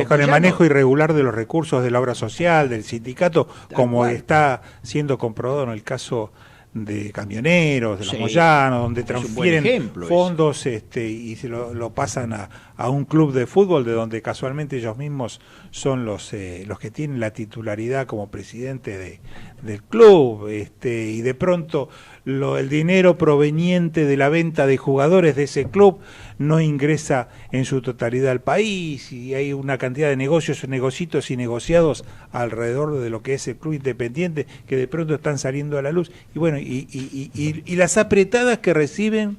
con el manejo irregular de los recursos de la obra social, del sindicato, como está siendo comprobado en el caso de camioneros, de los Moyanos, donde transfieren fondos y se lo pasan a un club de fútbol, de donde casualmente ellos mismos son los que tienen la titularidad como presidente del club, y de pronto el dinero proveniente de la venta de jugadores de ese club no ingresa en su totalidad al país, y hay una cantidad de negocios y negociados alrededor de lo que es el club independiente que de pronto están saliendo a la luz, y bueno, y las apretadas que reciben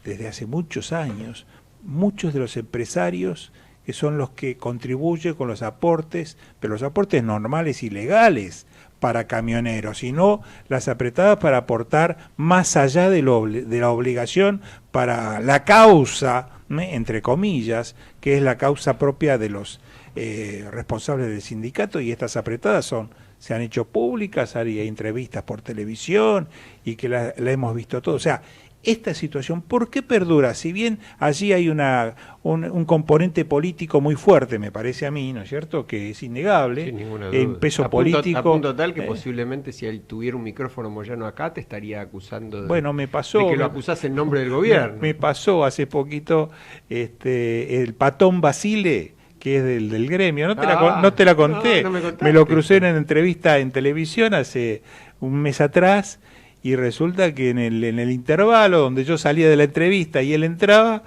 desde hace muchos años muchos de los empresarios, que son los que contribuyen con los aportes, pero los aportes normales y legales para camioneros, sino las apretadas para aportar más allá de la obligación para la causa, entre comillas, que es la causa propia de los responsables del sindicato, y estas apretadas se han hecho públicas, hay entrevistas por televisión y que la hemos visto todo. O sea, esta situación, ¿por qué perdura? Si bien allí hay un componente político muy fuerte, me parece a mí, ¿no es cierto?, que es innegable, sin ninguna duda. En peso político. A punto tal que posiblemente si él tuviera un micrófono Moyano acá, te estaría acusando de que lo acusás en nombre del gobierno. Me pasó hace poquito el Patón Basile, que es del gremio, no te la conté, no me lo crucé en una entrevista en televisión hace un mes atrás, y resulta que en el intervalo donde yo salía de la entrevista y él entraba,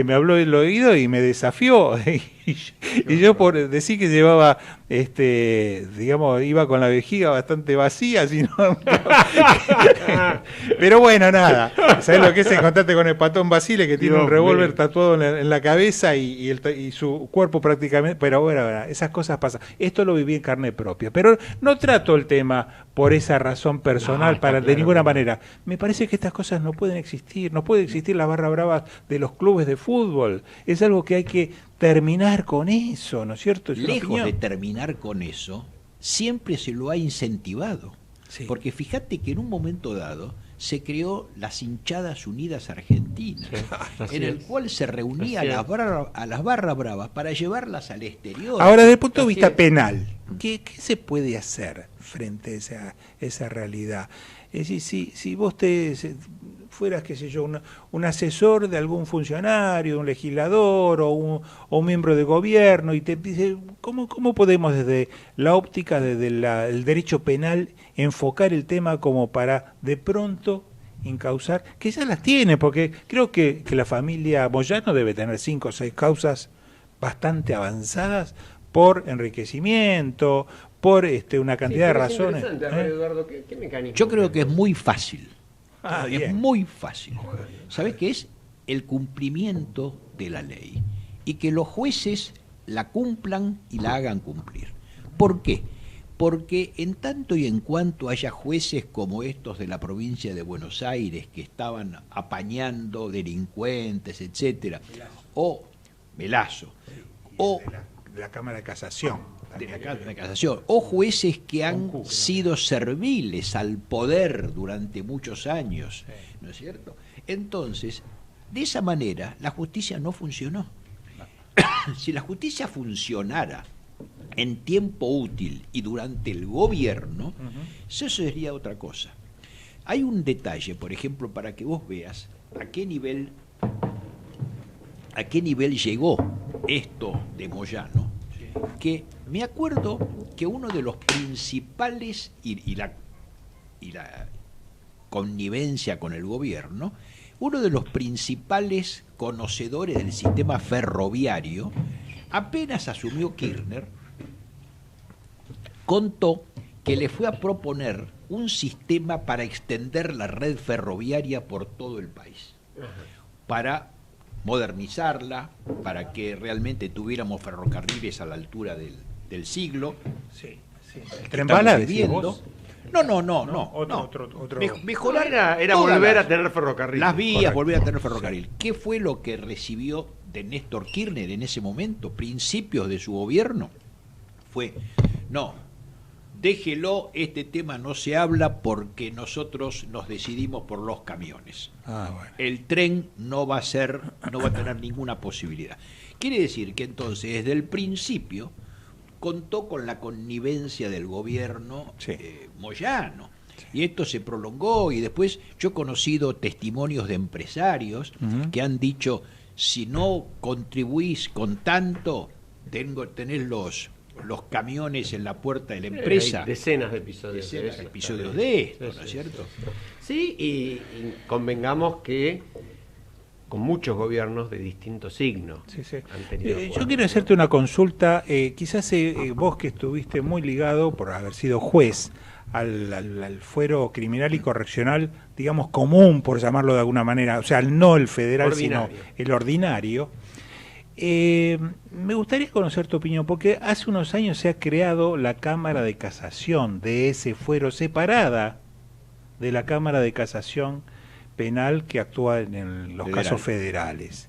me habló el oído y me desafió, y yo por decir que llevaba, digamos, iba con la vejiga bastante vacía, sino pero bueno, nada, ¿sabes lo que es encontrarte con el Patón Basile, que tiene un revólver tatuado en la cabeza y su cuerpo prácticamente? Pero bueno, esas cosas pasan. Esto lo viví en carne propia, pero no trato el tema por esa razón personal, de ninguna manera. Me parece que estas cosas no pueden existir, no puede existir la barra brava de los clubes de fútbol, es algo que hay que terminar con eso, ¿no es cierto? Lejos de terminar con eso, siempre se lo ha incentivado. Sí. Porque fíjate que en un momento dado se creó las Hinchadas Unidas Argentinas, en el cual se reunía a las barras bravas para llevarlas al exterior. Ahora, desde el punto de vista penal, ¿qué se puede hacer frente a esa realidad? Es decir, si vos fueras, qué sé yo, un asesor de algún funcionario, un legislador o un miembro de gobierno, y te dice, ¿cómo podemos desde la óptica, desde el derecho penal, enfocar el tema como para de pronto incausar, que ya las tiene, porque creo que la familia Moyano debe tener 5 o 6 causas bastante avanzadas por enriquecimiento, por una cantidad de razones. Eduardo, ¿qué mecanismo? Yo creo que es muy fácil. Es muy fácil. ¿Sabés qué es? El cumplimiento de la ley. Y que los jueces la cumplan y la hagan cumplir. ¿Por qué? Porque en tanto y en cuanto haya jueces como estos de la provincia de Buenos Aires que estaban apañando delincuentes, etcétera, o Velasco, o de la Cámara de Casación, o jueces que han sido serviles al poder durante muchos años, ¿no es cierto? Entonces, de esa manera, la justicia no funcionó. Si la justicia funcionara en tiempo útil y durante el gobierno, eso sería otra cosa. Hay un detalle, por ejemplo, para que vos veas a qué nivel llegó esto de Moyano, que me acuerdo que uno de los principales y la connivencia con el gobierno, uno de los principales conocedores del sistema ferroviario, apenas asumió Kirchner, contó que le fue a proponer un sistema para extender la red ferroviaria por todo el país, para modernizarla, para que realmente tuviéramos ferrocarriles a la altura del siglo. Sí. El ¿Tren bala, viviendo. No. Otro. Mejorar era volver a tener ferrocarril. Las vías, Correcto. volver a tener ferrocarril. ¿Qué fue lo que recibió de Néstor Kirchner en ese momento, principios de su gobierno? Fue, no, déjelo, este tema no se habla porque nosotros nos decidimos por los camiones. Bueno. El tren no va a tener ninguna posibilidad. Quiere decir que entonces desde el principio contó con la connivencia del gobierno Moyano. Y esto se prolongó y después yo he conocido testimonios de empresarios que han dicho, si no contribuís con tanto, tenés los camiones en la puerta de la empresa. Hay decenas de episodios de esto, Sí, ¿no es cierto? Sí, y convengamos que con muchos gobiernos de distintos signos han tenido yo quiero hacerte una consulta, quizás vos que estuviste muy ligado por haber sido juez al fuero criminal y correccional, digamos común, por llamarlo de alguna manera, o sea, no el federal, sino el ordinario. Me gustaría conocer tu opinión, porque hace unos años se ha creado la Cámara de Casación de ese fuero, separada de la Cámara de Casación Penal que actúa en los casos federales.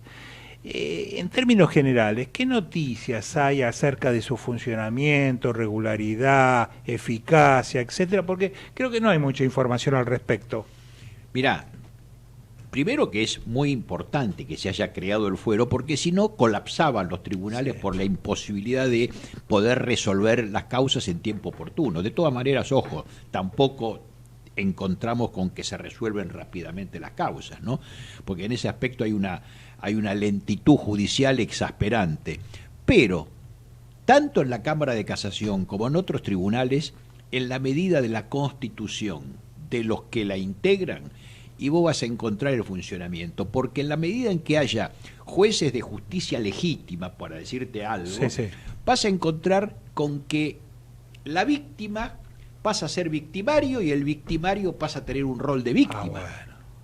En términos generales, ¿qué noticias hay acerca de su funcionamiento, regularidad, eficacia, etcétera? Porque creo que no hay mucha información al respecto. Mirá, primero que es muy importante que se haya creado el fuero, porque si no colapsaban los tribunales por la imposibilidad de poder resolver las causas en tiempo oportuno. De todas maneras, ojo, tampoco encontramos con que se resuelven rápidamente las causas, ¿no? Porque en ese aspecto hay una lentitud judicial exasperante. Pero, tanto en la Cámara de Casación como en otros tribunales, en la medida de la Constitución, de los que la integran, y vos vas a encontrar el funcionamiento, porque en la medida en que haya jueces de justicia legítima, para decirte algo, vas a encontrar con que la víctima pasa a ser victimario y el victimario pasa a tener un rol de víctima.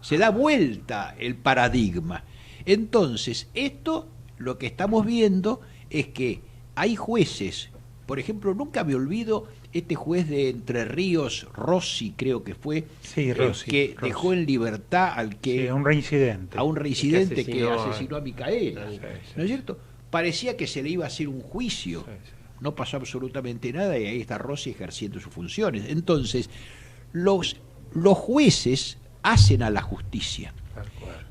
Se da vuelta el paradigma. Entonces, esto lo que estamos viendo es que hay jueces, por ejemplo, nunca me olvido este juez de Entre Ríos, Rossi creo que fue, que dejó en libertad a un reincidente que asesinó a Micaela, ¿no es cierto? Parecía que se le iba a hacer un juicio. No pasó absolutamente nada y ahí está Rossi ejerciendo sus funciones. Entonces, los jueces hacen a la justicia.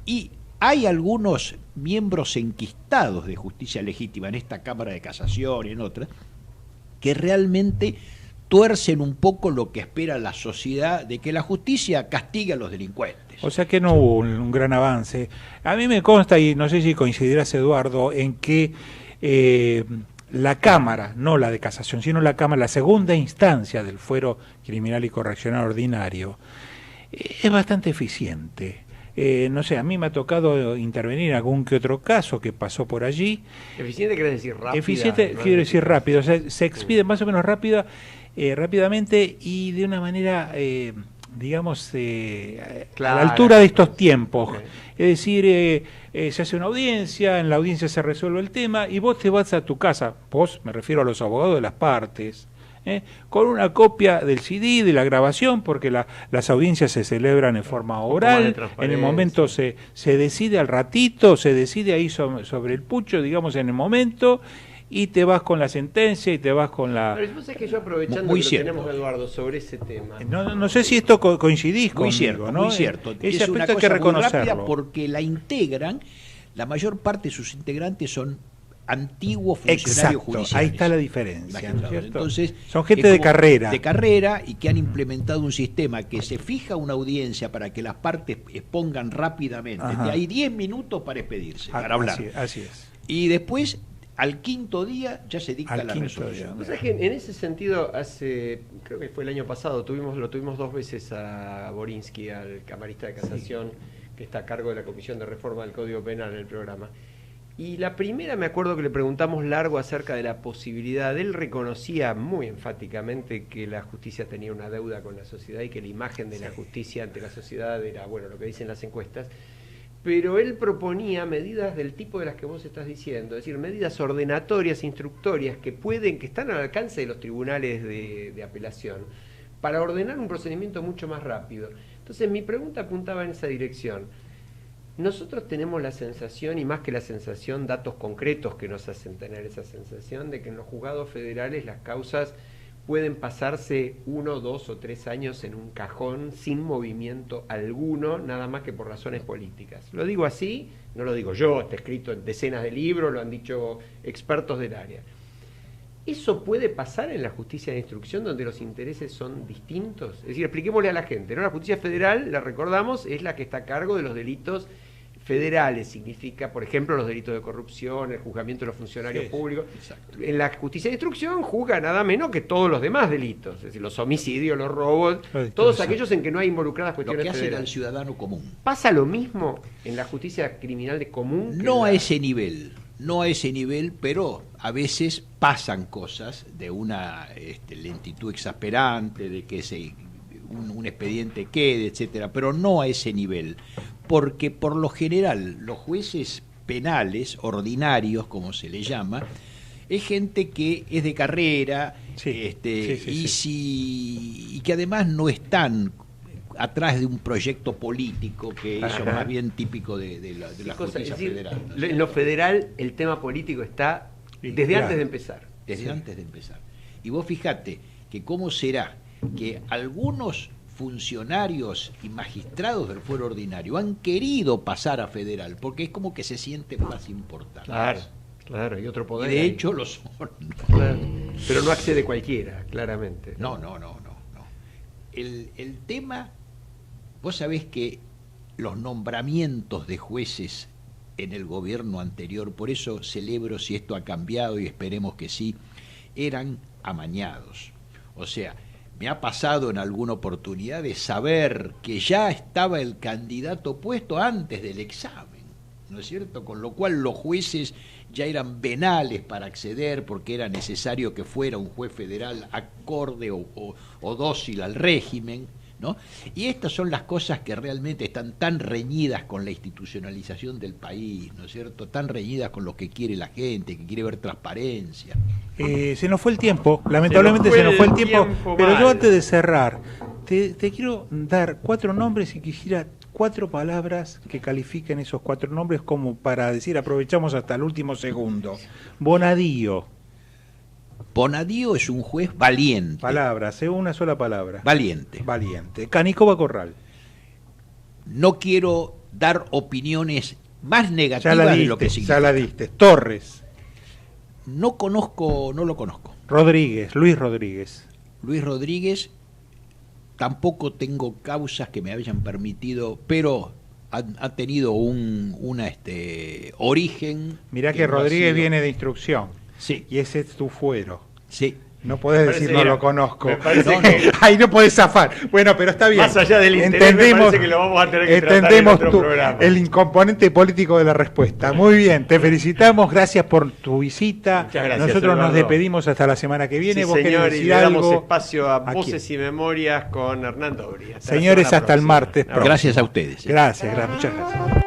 Y hay algunos miembros enquistados de justicia legítima en esta Cámara de Casación y en otras, que realmente tuercen un poco lo que espera la sociedad de que la justicia castigue a los delincuentes. O sea que no hubo un gran avance. A mí me consta, y no sé si coincidirás, Eduardo, en que la Cámara, no la de Casación, sino la Cámara, la segunda instancia del fuero criminal y correccional ordinario, es bastante eficiente. No sé, a mí me ha tocado intervenir en algún que otro caso que pasó por allí. ¿Eficiente quiere decir rápido? Eficiente quiere decir rápido, o sea, se expide más o menos rápidamente y de una manera, digamos, a la altura de estos tiempos. Es decir, se hace una audiencia, en la audiencia se resuelve el tema y vos te vas a tu casa, vos, me refiero a los abogados de las partes, con una copia del CD, de la grabación, porque las audiencias se celebran en forma oral, en el momento se decide al ratito, se decide ahí sobre el pucho, digamos, en el momento, y te vas con la sentencia y te vas con la... Pero vos sabés que yo aprovechando que lo tenemos, Eduardo, sobre ese tema... No sé si esto coincidís conmigo, cierto, ¿no? Muy cierto. Ese es una aspecto cosa hay que reconocerlo. muy rápida porque la integran, la mayor parte de sus integrantes son antiguos funcionarios judiciales. Ahí está la diferencia, ¿no es cierto? Entonces, son gente de carrera. De carrera y que han implementado un sistema que se fija una audiencia para que las partes expongan rápidamente. Hay 10 minutos para expedirse, para hablar. Así es. Y después al quinto día ya se dicta la resolución. O sea que en ese sentido, creo que fue el año pasado, lo tuvimos 2 veces a Borinsky, al camarista de casación, que está a cargo de la Comisión de Reforma del Código Penal en el programa. Y la primera me acuerdo que le preguntamos largo acerca de la posibilidad. Él reconocía muy enfáticamente que la justicia tenía una deuda con la sociedad y que la imagen de la justicia ante la sociedad era, bueno, lo que dicen las encuestas. Pero él proponía medidas del tipo de las que vos estás diciendo, es decir, medidas ordenatorias, instructorias, que están al alcance de los tribunales de apelación, para ordenar un procedimiento mucho más rápido. Entonces mi pregunta apuntaba en esa dirección. Nosotros tenemos la sensación, y más que la sensación, datos concretos que nos hacen tener esa sensación, de que en los juzgados federales las causas pueden pasarse 1, 2 o 3 años en un cajón sin movimiento alguno, nada más que por razones políticas. Lo digo así, no lo digo yo, está escrito en decenas de libros, lo han dicho expertos del área. ¿Eso puede pasar en la justicia de instrucción donde los intereses son distintos? Es decir, expliquémosle a la gente, ¿no? La justicia federal, la recordamos, es la que está a cargo de los delitos federales, significa, por ejemplo, los delitos de corrupción, el juzgamiento de los funcionarios públicos. Exacto. En la justicia de instrucción juzga nada menos que todos los demás delitos, es decir, los homicidios, los robos, todos aquellos en que no hay involucradas cuestiones federales. Lo que hace al ciudadano común. ¿Pasa lo mismo en la justicia criminal de común? No a ese nivel, no a ese nivel, pero a veces pasan cosas de una lentitud exasperante, de que un expediente quede, etcétera, pero no a ese nivel, porque por lo general los jueces penales ordinarios, como se le llama, es gente que es de carrera, y que además no están atrás de un proyecto político, que eso es más bien típico de la justicia federal, ¿no? En lo federal el tema político está desde antes de empezar. Desde antes de empezar. Y vos fijate que cómo será que algunos funcionarios y magistrados del fuero ordinario han querido pasar a federal, porque es como que se sienten más importantes. Claro, y otro poder. Y de hecho lo son. Claro. Pero no accede cualquiera, claramente. No. El tema, vos sabés que los nombramientos de jueces en el gobierno anterior, por eso celebro si esto ha cambiado y esperemos que sí, eran amañados. O sea, me ha pasado en alguna oportunidad de saber que ya estaba el candidato puesto antes del examen, ¿no es cierto? Con lo cual los jueces ya eran venales para acceder, porque era necesario que fuera un juez federal acorde o dócil al régimen, ¿no? Y estas son las cosas que realmente están tan reñidas con la institucionalización del país, ¿no es cierto? Tan reñidas con lo que quiere la gente, que quiere ver transparencia. Se nos fue el tiempo, lamentablemente se nos fue el tiempo, pero yo antes de cerrar, te quiero dar 4 nombres y quisiera 4 palabras que califiquen esos 4 nombres, como para decir, aprovechamos hasta el último segundo. Bonadío. Bonadío es un juez valiente. Palabras, una sola palabra. Valiente. Canicova Corral. No quiero dar opiniones más negativas de lo que significa. Ya la diste. Torres. No lo conozco. Luis Rodríguez. Luis Rodríguez, tampoco tengo causas que me hayan permitido, pero ha tenido un origen. Mirá que Rodríguez viene de instrucción. Sí. Y ese es tu fuero. Sí. No podés decir no lo conozco. Ahí no podés zafar. Bueno, pero está bien. Más allá del interés, me parece que lo vamos a tener que tratar en otro programa. El componente político de la respuesta. Muy bien, te felicitamos, gracias por tu visita. Muchas gracias, nosotros Eduardo. Nos despedimos hasta la semana que viene. Sí, ¿Vos señor, querés y decir le damos algo? espacio a Voces y Memorias con Hernando Obría. Señores, hasta el martes. Gracias a ustedes. Gracias, muchas gracias.